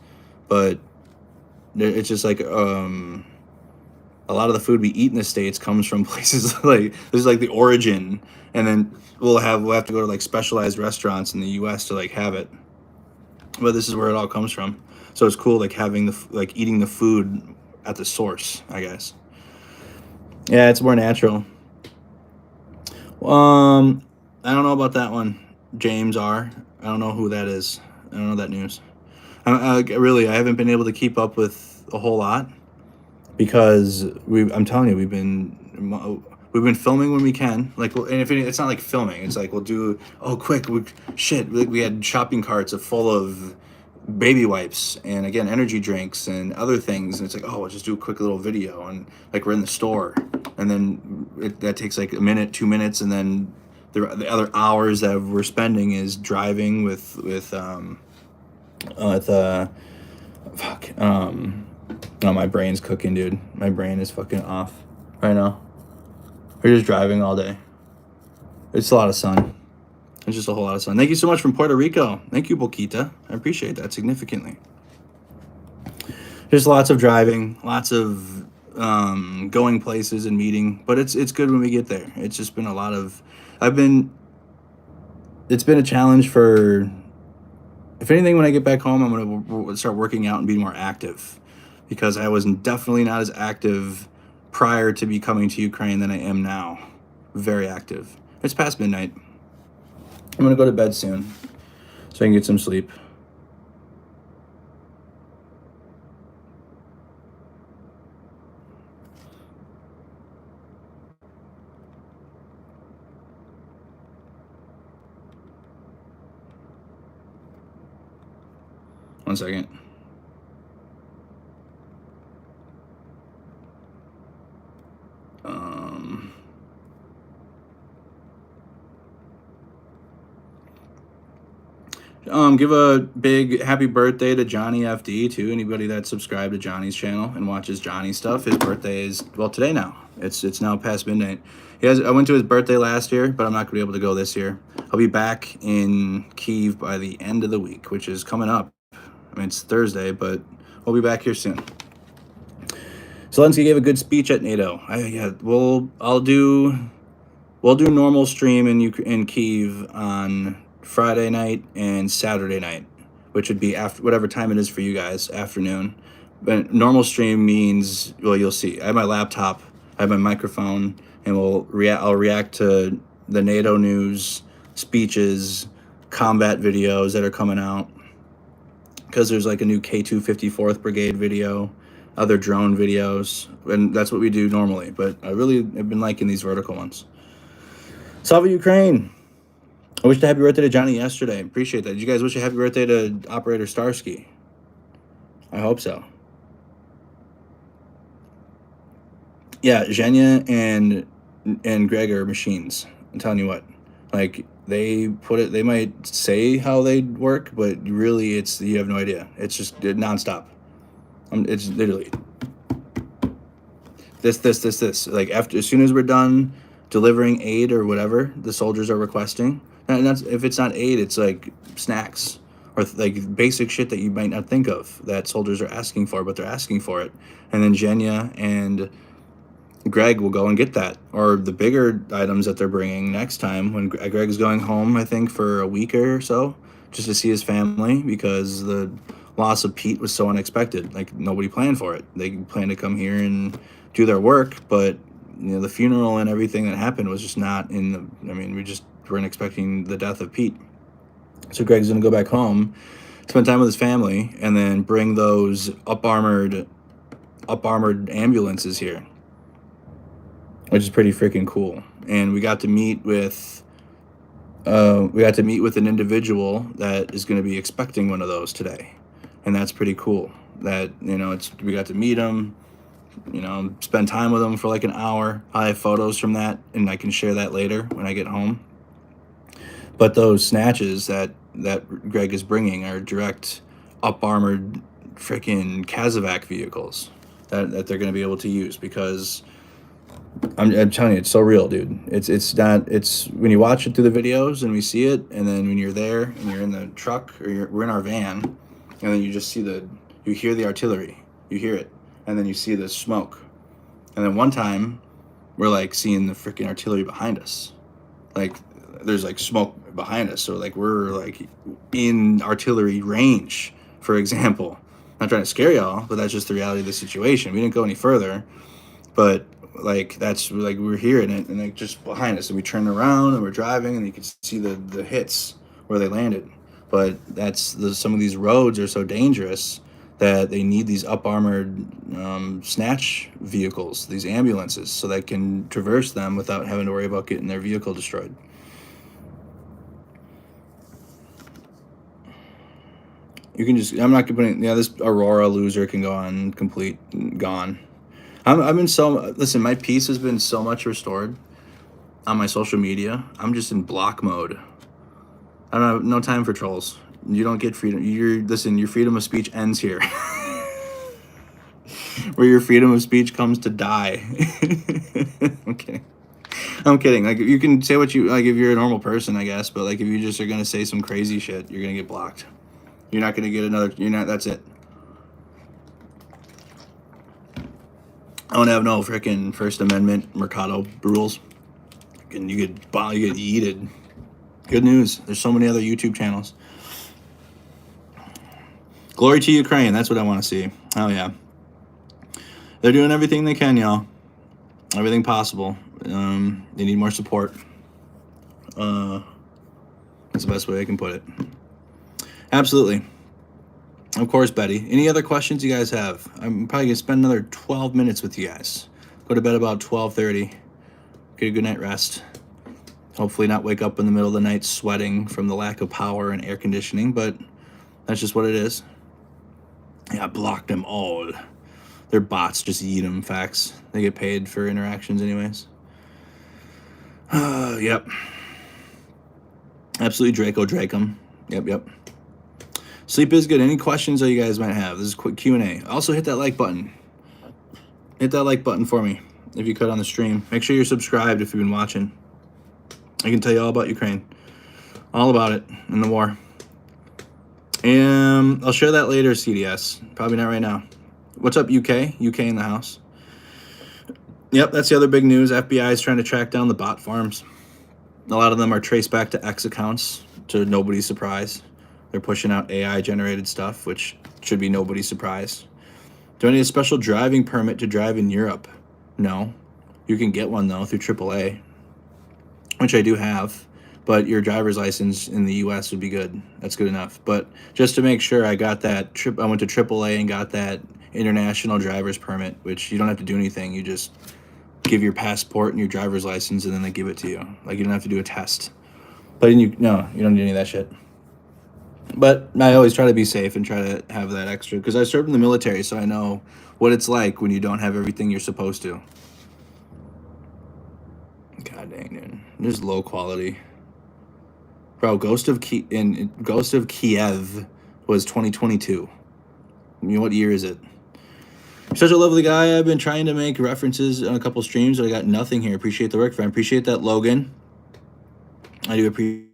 but it's just like a lot of the food we eat in the States comes from places like this is like the origin, and then we'll have to go to like specialized restaurants in the U.S. to like have it, but this is where it all comes from. So it's cool like having like eating the food at the source, I guess. Yeah, it's more natural. I don't know about that one, James R. I don't know who that is. I don't know that news. Really, I haven't been able to keep up with a whole lot because I'm telling you, we've been filming when we can. Like, and if it's not like filming, it's like we'll do. Oh, quick! We had shopping carts full of baby wipes and again energy drinks and other things, and it's like, oh, we'll just do a quick little video, and like we're in the store, and then that takes like a minute, 2 minutes, and then the other hours that we're spending is driving with fuck oh, my brain's cooking, dude. My brain is fucking off right now. We're just driving all day. It's a lot of sun. It's just a whole lot of sun. Thank you so much from Puerto Rico. Thank you, Boquita. I appreciate that significantly. There's lots of driving, lots of going places and meeting, but it's good when we get there. It's just been a lot of, it's been a challenge for, if anything, when I get back home, I'm going to start working out and be more active, because I was definitely not as active prior to me coming to Ukraine than I am now. Very active. It's past midnight. I'm going to go to bed soon so I can get some sleep. One second. Give a big happy birthday to Johnny FD too. Anybody that subscribed to Johnny's channel and watches Johnny stuff. His birthday is, well, today now. It's now past midnight. I went to his birthday last year, but I'm not gonna be able to go this year. I'll be back in Kyiv by the end of the week, which is coming up. I mean, it's Thursday, but we'll be back here soon. Zelensky gave a good speech at NATO. We'll do normal stream in Kyiv on Friday night and Saturday night, which would be after whatever time it is for you guys, afternoon. But normal stream means, well, you'll see. I have my laptop, I have my microphone, and I'll react to the NATO news, speeches, combat videos that are coming out, because there's like a new K254th Brigade video, other drone videos, and that's what we do normally. But I really have been liking these vertical ones. Salve Ukraine! I wished a happy birthday to Johnny yesterday. Appreciate that. Did you guys wish a happy birthday to Operator Starsky? I hope so. Yeah, Zhenya and Greg are machines. I'm telling you what. Like, they might say how they work, but really you have no idea. It's just nonstop. It's literally this. Like, as soon as we're done delivering aid or whatever the soldiers are requesting, and that's, if it's not aid, it's like snacks or like basic shit that you might not think of that soldiers are asking for, but they're asking for it. And then Zhenya and Greg will go and get that, or the bigger items that they're bringing next time when Greg's going home, I think, for a week or so, just to see his family, because the loss of Pete was so unexpected. Like, nobody planned for it. They planned to come here and do their work, but the funeral and everything that happened was just not in the, I mean, we just weren't expecting the death of Pete. So Greg's gonna go back home, spend time with his family, and then bring those up armored ambulances here, which is pretty freaking cool. And we got to meet with an individual that is going to be expecting one of those today, and that's pretty cool. That we got to meet him, spend time with him for like an hour. I have photos from that, and I can share that later when I get home. But those snatches that Greg is bringing are direct up armored freaking Kazovac vehicles that they're going to be able to use, because I'm telling you, it's so real, dude. It's not. It's when you watch it through the videos and we see it, and then when you're there and you're in the truck or we're in our van, and then you just see you hear the artillery, you hear it, and then you see the smoke, and then one time, we're like seeing the freaking artillery behind us, like there's like smoke behind us, so like we're like in artillery range, for example. Not trying to scare y'all, but that's just the reality of the situation. We didn't go any further, but like that's like we're hearing it and like just behind us, and we turn around and we're driving and you can see the hits where they landed. But some of these roads are so dangerous that they need these up armored snatch vehicles, these ambulances, so they can traverse them without having to worry about getting their vehicle destroyed. You can just, I'm not putting, yeah, this Aurora loser can go on complete gone. I've been listen, my peace has been so much restored on my social media. I'm just in block mode. I don't have no time for trolls. You don't get freedom. Your freedom of speech ends here. Where your freedom of speech comes to die. I'm kidding. I'm kidding. Like, you can say what you like if you're a normal person, I guess, but like if you just are gonna say some crazy shit, you're gonna get blocked. You're not gonna get another. You're not. That's it. I don't have no freaking First Amendment Mercado rules. And you get yeeted. Good news. There's so many other YouTube channels. Glory to Ukraine. That's what I want to see. Oh yeah. They're doing everything they can, y'all. Everything possible. They need more support. That's the best way I can put it. Absolutely. Of course, Betty. Any other questions you guys have? I'm probably going to spend another 12 minutes with you guys. Go to bed about 12:30. Get a good night rest. Hopefully not wake up in the middle of the night sweating from the lack of power and air conditioning, but that's just what it is. Yeah, block them all. They're bots, just eat them, facts. They get paid for interactions anyways. Yep. Absolutely Draco Dracum. Yep. Sleep is good. Any questions that you guys might have? This is a quick Q&A. Also hit that like button. Hit that like button for me if you could on the stream. Make sure you're subscribed if you've been watching. I can tell you all about Ukraine. All about it in the war. And I'll share that later, CDS. Probably not right now. What's up, UK? UK in the house. Yep, that's the other big news. FBI is trying to track down the bot farms. A lot of them are traced back to X accounts, to nobody's surprise. They're pushing out AI-generated stuff, which should be nobody's surprise. Do I need a special driving permit to drive in Europe? No. You can get one, though, through AAA, which I do have. But your driver's license in the U.S. would be good. That's good enough. But just to make sure, I got that I went to AAA and got that international driver's permit, which you don't have to do anything. You just give your passport and your driver's license, and then they give it to you. Like, you don't have to do a test. But you don't need any of that shit. But I always try to be safe and try to have that extra, because I served in the military, so I know what it's like when you don't have everything you're supposed to. God dang, dude. This is low quality. Bro, Ghost of Kiev was 2022. What year is it? You're such a lovely guy. I've been trying to make references on a couple streams, but I got nothing here. Appreciate the work, friend. Appreciate that, Logan. I do appreciate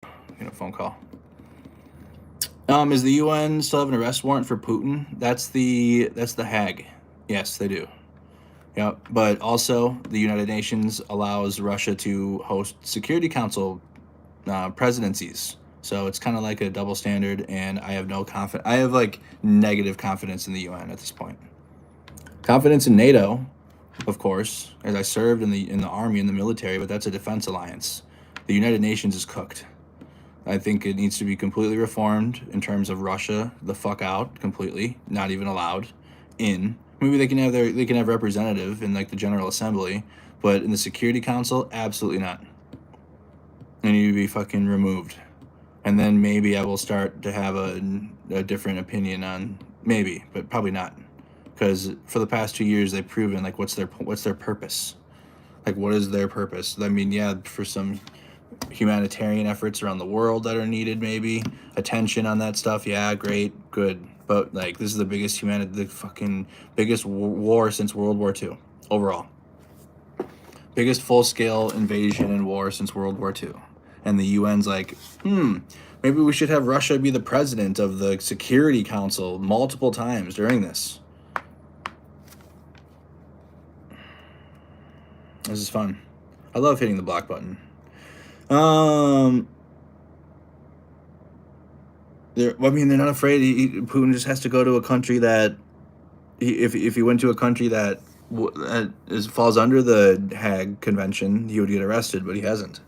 a phone call. Is the UN still have an arrest warrant for Putin? That's the Hague. Yes, they do. Yeah, but also the United Nations allows Russia to host Security Council presidencies. So it's kind of like a double standard, and I have I have like negative confidence in the UN at this point. Confidence in NATO, of course, as I served in the army and the military, but that's a defense alliance. The United Nations is cooked. I think it needs to be completely reformed in terms of Russia the fuck out completely, not even allowed in. Maybe they can have representative in like the General Assembly, but in the Security Council, absolutely not. They need to be fucking removed. And then maybe I will start to have a different opinion on, maybe, but probably not, because for the past 2 years they've proven like what's their purpose, like what is their purpose? I mean, yeah, for some humanitarian efforts around the world that are needed, maybe attention on that stuff. Yeah, great, good. but like this is the biggest the fucking biggest war since World War II overall. Biggest full-scale invasion and war since World War II. And the UN's like, maybe we should have Russia be the president of the Security Council multiple times during this. This is fun. I love hitting the block button. They're not afraid. Putin just has to go to a country that, if he went to a country that falls under the Hague Convention, he would get arrested, but he hasn't.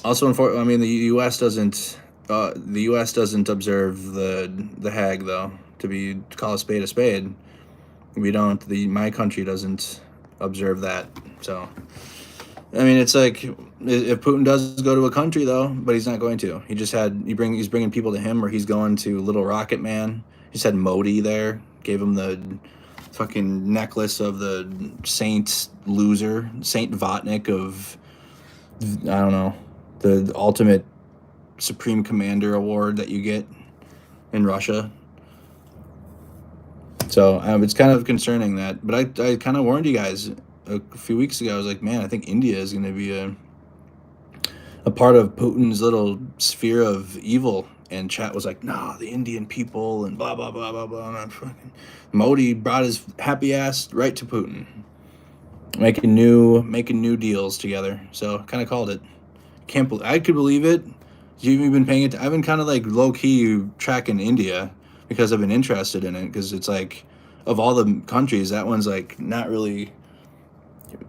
Also, the U.S. doesn't. The U.S. doesn't observe the Hague, though. To call a spade, we don't. My country doesn't observe that. So, it's like if Putin does go to a country, though, but he's not going to. He's bringing people to him, or he's going to Little Rocket Man. He just had Modi there, gave him the fucking necklace of the Saint Votnik of, I don't know, the ultimate Supreme Commander award that you get in Russia. So it's kind of concerning that, but I kind of warned you guys a few weeks ago. I was like, man, I think India is going to be a part of Putin's little sphere of evil. And chat was like, nah, the Indian people and blah, blah, blah, blah, blah. And fucking Modi brought his happy ass right to Putin, making new deals together. So kind of called it. I could believe it. You've been paying it. I've been kind of like low key tracking India because I've been interested in it. Because it's like, of all the countries, that one's like not really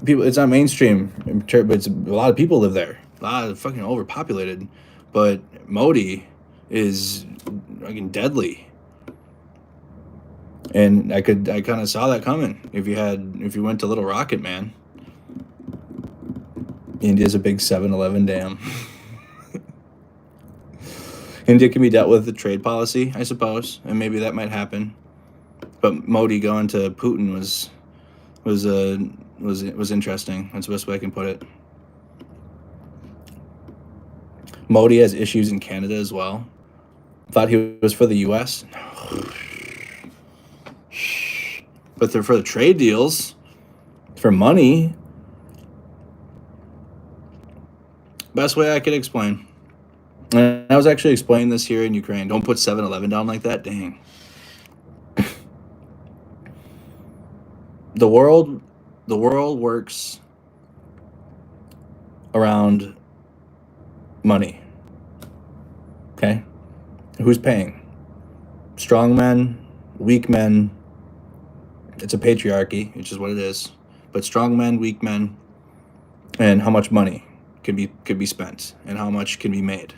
people. It's not mainstream, but it's a lot of people live there. A lot of fucking overpopulated. But Modi is fucking deadly, and I kind of saw that coming. If you went to Little Rocket Man, India's a big 7-Eleven dam. India can be dealt with the trade policy, I suppose, and maybe that might happen. But Modi going to Putin was interesting. That's the best way I can put it. Modi has issues in Canada as well. Thought he was for the U.S. But they're for the trade deals, for money. Best way I could explain. And I was actually explaining this here in Ukraine. Don't put 7-Eleven down like that. Dang. The world works around money. Okay? Who's paying? Strong men, weak men. It's a patriarchy, which is what it is. But strong men, weak men, and how much money could be spent and how much can be made.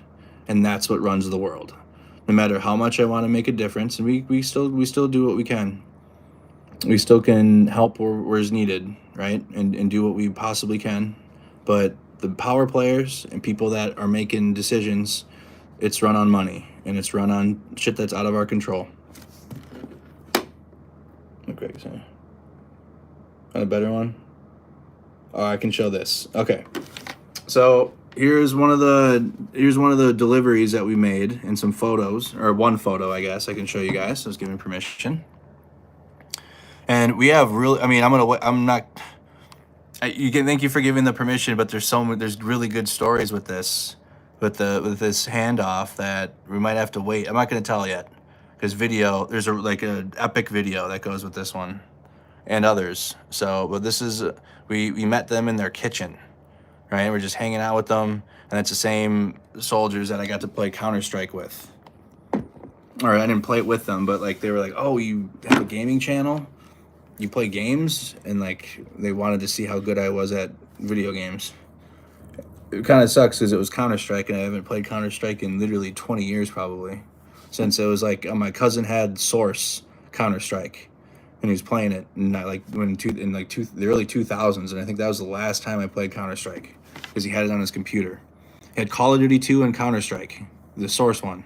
And that's what runs the world. No matter how much I want to make a difference, and we still do what we can. We still can help where is needed, right? And do what we possibly can. But the power players and people that are making decisions, it's run on money. And it's run on shit that's out of our control. Okay, so a better one? Oh, I can show this. Okay. So here's one of the deliveries that we made and some photos, or one photo, I guess I can show you guys. So let's give me permission. And we have really, thank you for giving the permission, but there's really good stories with this, with this handoff that we might have to wait. I'm not going to tell yet, because there's an epic video that goes with this one and others. So, but this is, we met them in their kitchen, right? We're just hanging out with them, and it's the same soldiers that I got to play Counter-Strike with. Or I didn't play it with them, but like they were like, oh, you have a gaming channel? You play games? And like they wanted to see how good I was at video games. It kind of sucks because it was Counter-Strike, and I haven't played Counter-Strike in literally 20 years probably. Since it was like my cousin had Source Counter-Strike, and he was playing it, and the early 2000s, and I think that was the last time I played Counter-Strike because he had it on his computer. He had Call of Duty 2 and Counter-Strike, the Source one,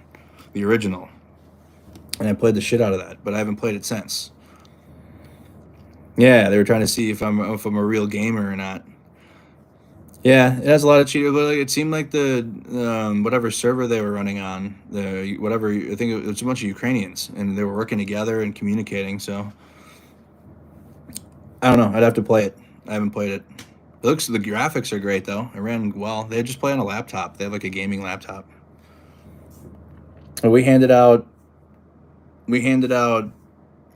the original, and I played the shit out of that, but I haven't played it since. Yeah, they were trying to see if I'm a real gamer or not. Yeah, it has a lot of cheaters, but like, it seemed like the whatever server they were running on, the whatever I think it was a bunch of Ukrainians, and they were working together and communicating. So I don't know. I'd have to play it. I haven't played it. The graphics are great though. It ran well. They just play on a laptop. They have like a gaming laptop. And we handed out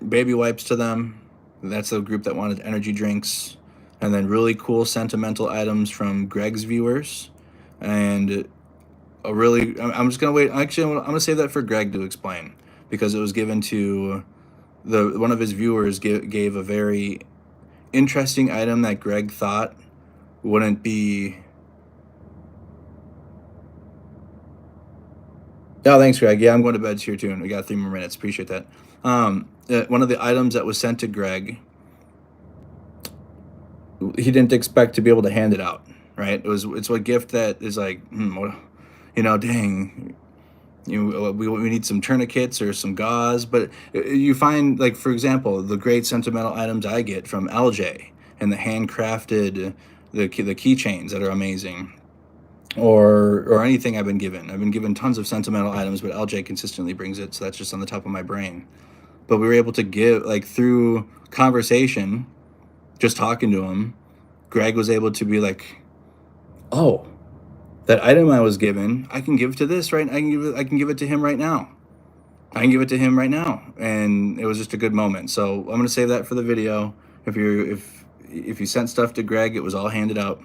baby wipes to them. That's the group that wanted energy drinks, and then really cool sentimental items from Greg's viewers, and a really. I'm just gonna wait. Actually, I'm gonna save that for Greg to explain because it was given to the one of his viewers gave a very interesting item that Greg thought wouldn't be. Oh, thanks, Greg. Yeah, I'm going to bed here too, and we got 3 more minutes. Appreciate that. One of the items that was sent to Greg, he didn't expect to be able to hand it out. Right? It's a gift that is like, dang, we need some tourniquets or some gauze, but you find, like, for example, the great sentimental items I get from LJ and the handcrafted the keychains that are amazing, or anything I've been given. I've been given tons of sentimental items, but LJ consistently brings it, so that's just on the top of my brain. But we were able to give, like, through conversation, just talking to him, Greg was able to be like, "Oh, that item I was given, I can give to this, right? I can give it to him right now. I can give it to him right now." And it was just a good moment. So I'm gonna save that for the video. If you sent stuff to Greg, it was all handed out,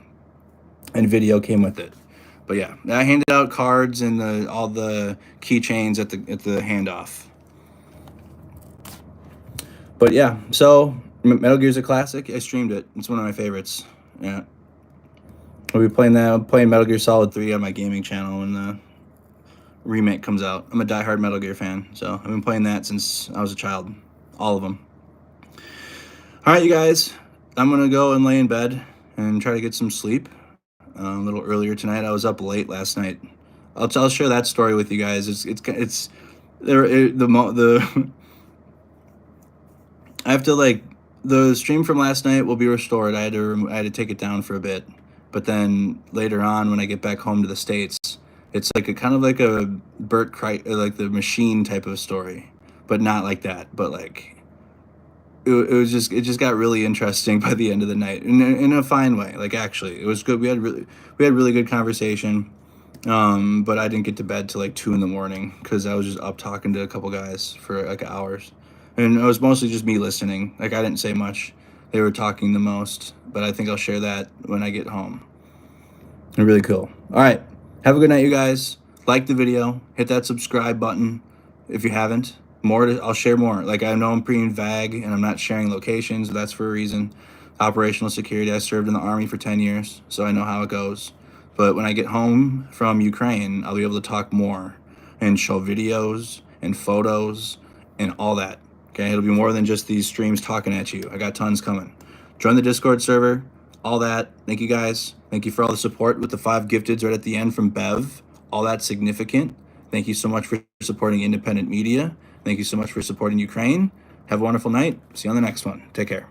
and video came with it. But yeah, I handed out cards and all the keychains at the handoff. But yeah, so Metal Gear's a classic. I streamed it. It's one of my favorites. Yeah, I'll be playing that. I'm playing Metal Gear Solid 3 on my gaming channel when the remake comes out. I'm a diehard Metal Gear fan, so I've been playing that since I was a child. All of them. All right, you guys. I'm gonna go and lay in bed and try to get some sleep. A little earlier tonight. I was up late last night. I'll share that story with you guys. It's there. The I have to, like, the stream from last night will be restored. I had to take it down for a bit, but then later on when I get back home to the States, it's like a kind of like a like the machine type of story, but not like that. But like it just got really interesting by the end of the night in a fine way. Like, actually, it was good. We had really good conversation. But I didn't get to bed till like 2 in the morning because I was just up talking to a couple guys for like hours, and it was mostly just me listening. Like, I didn't say much. They were talking the most, but I think I'll share that when I get home. Really cool. All right, have a good night, you guys. Like the video, hit that subscribe button if you haven't. I'll share more. Like, I know I'm being vague and I'm not sharing locations. But that's for a reason. Operational security. I served in the Army for 10 years, so I know how it goes. But when I get home from Ukraine, I'll be able to talk more and show videos and photos and all that. Okay, it'll be more than just these streams talking at you. I got tons coming. Join the Discord server, all that. Thank you, guys. Thank you for all the support with the 5 gifteds right at the end from Bev. All that's significant. Thank you so much for supporting independent media. Thank you so much for supporting Ukraine. Have a wonderful night. See you on the next one. Take care.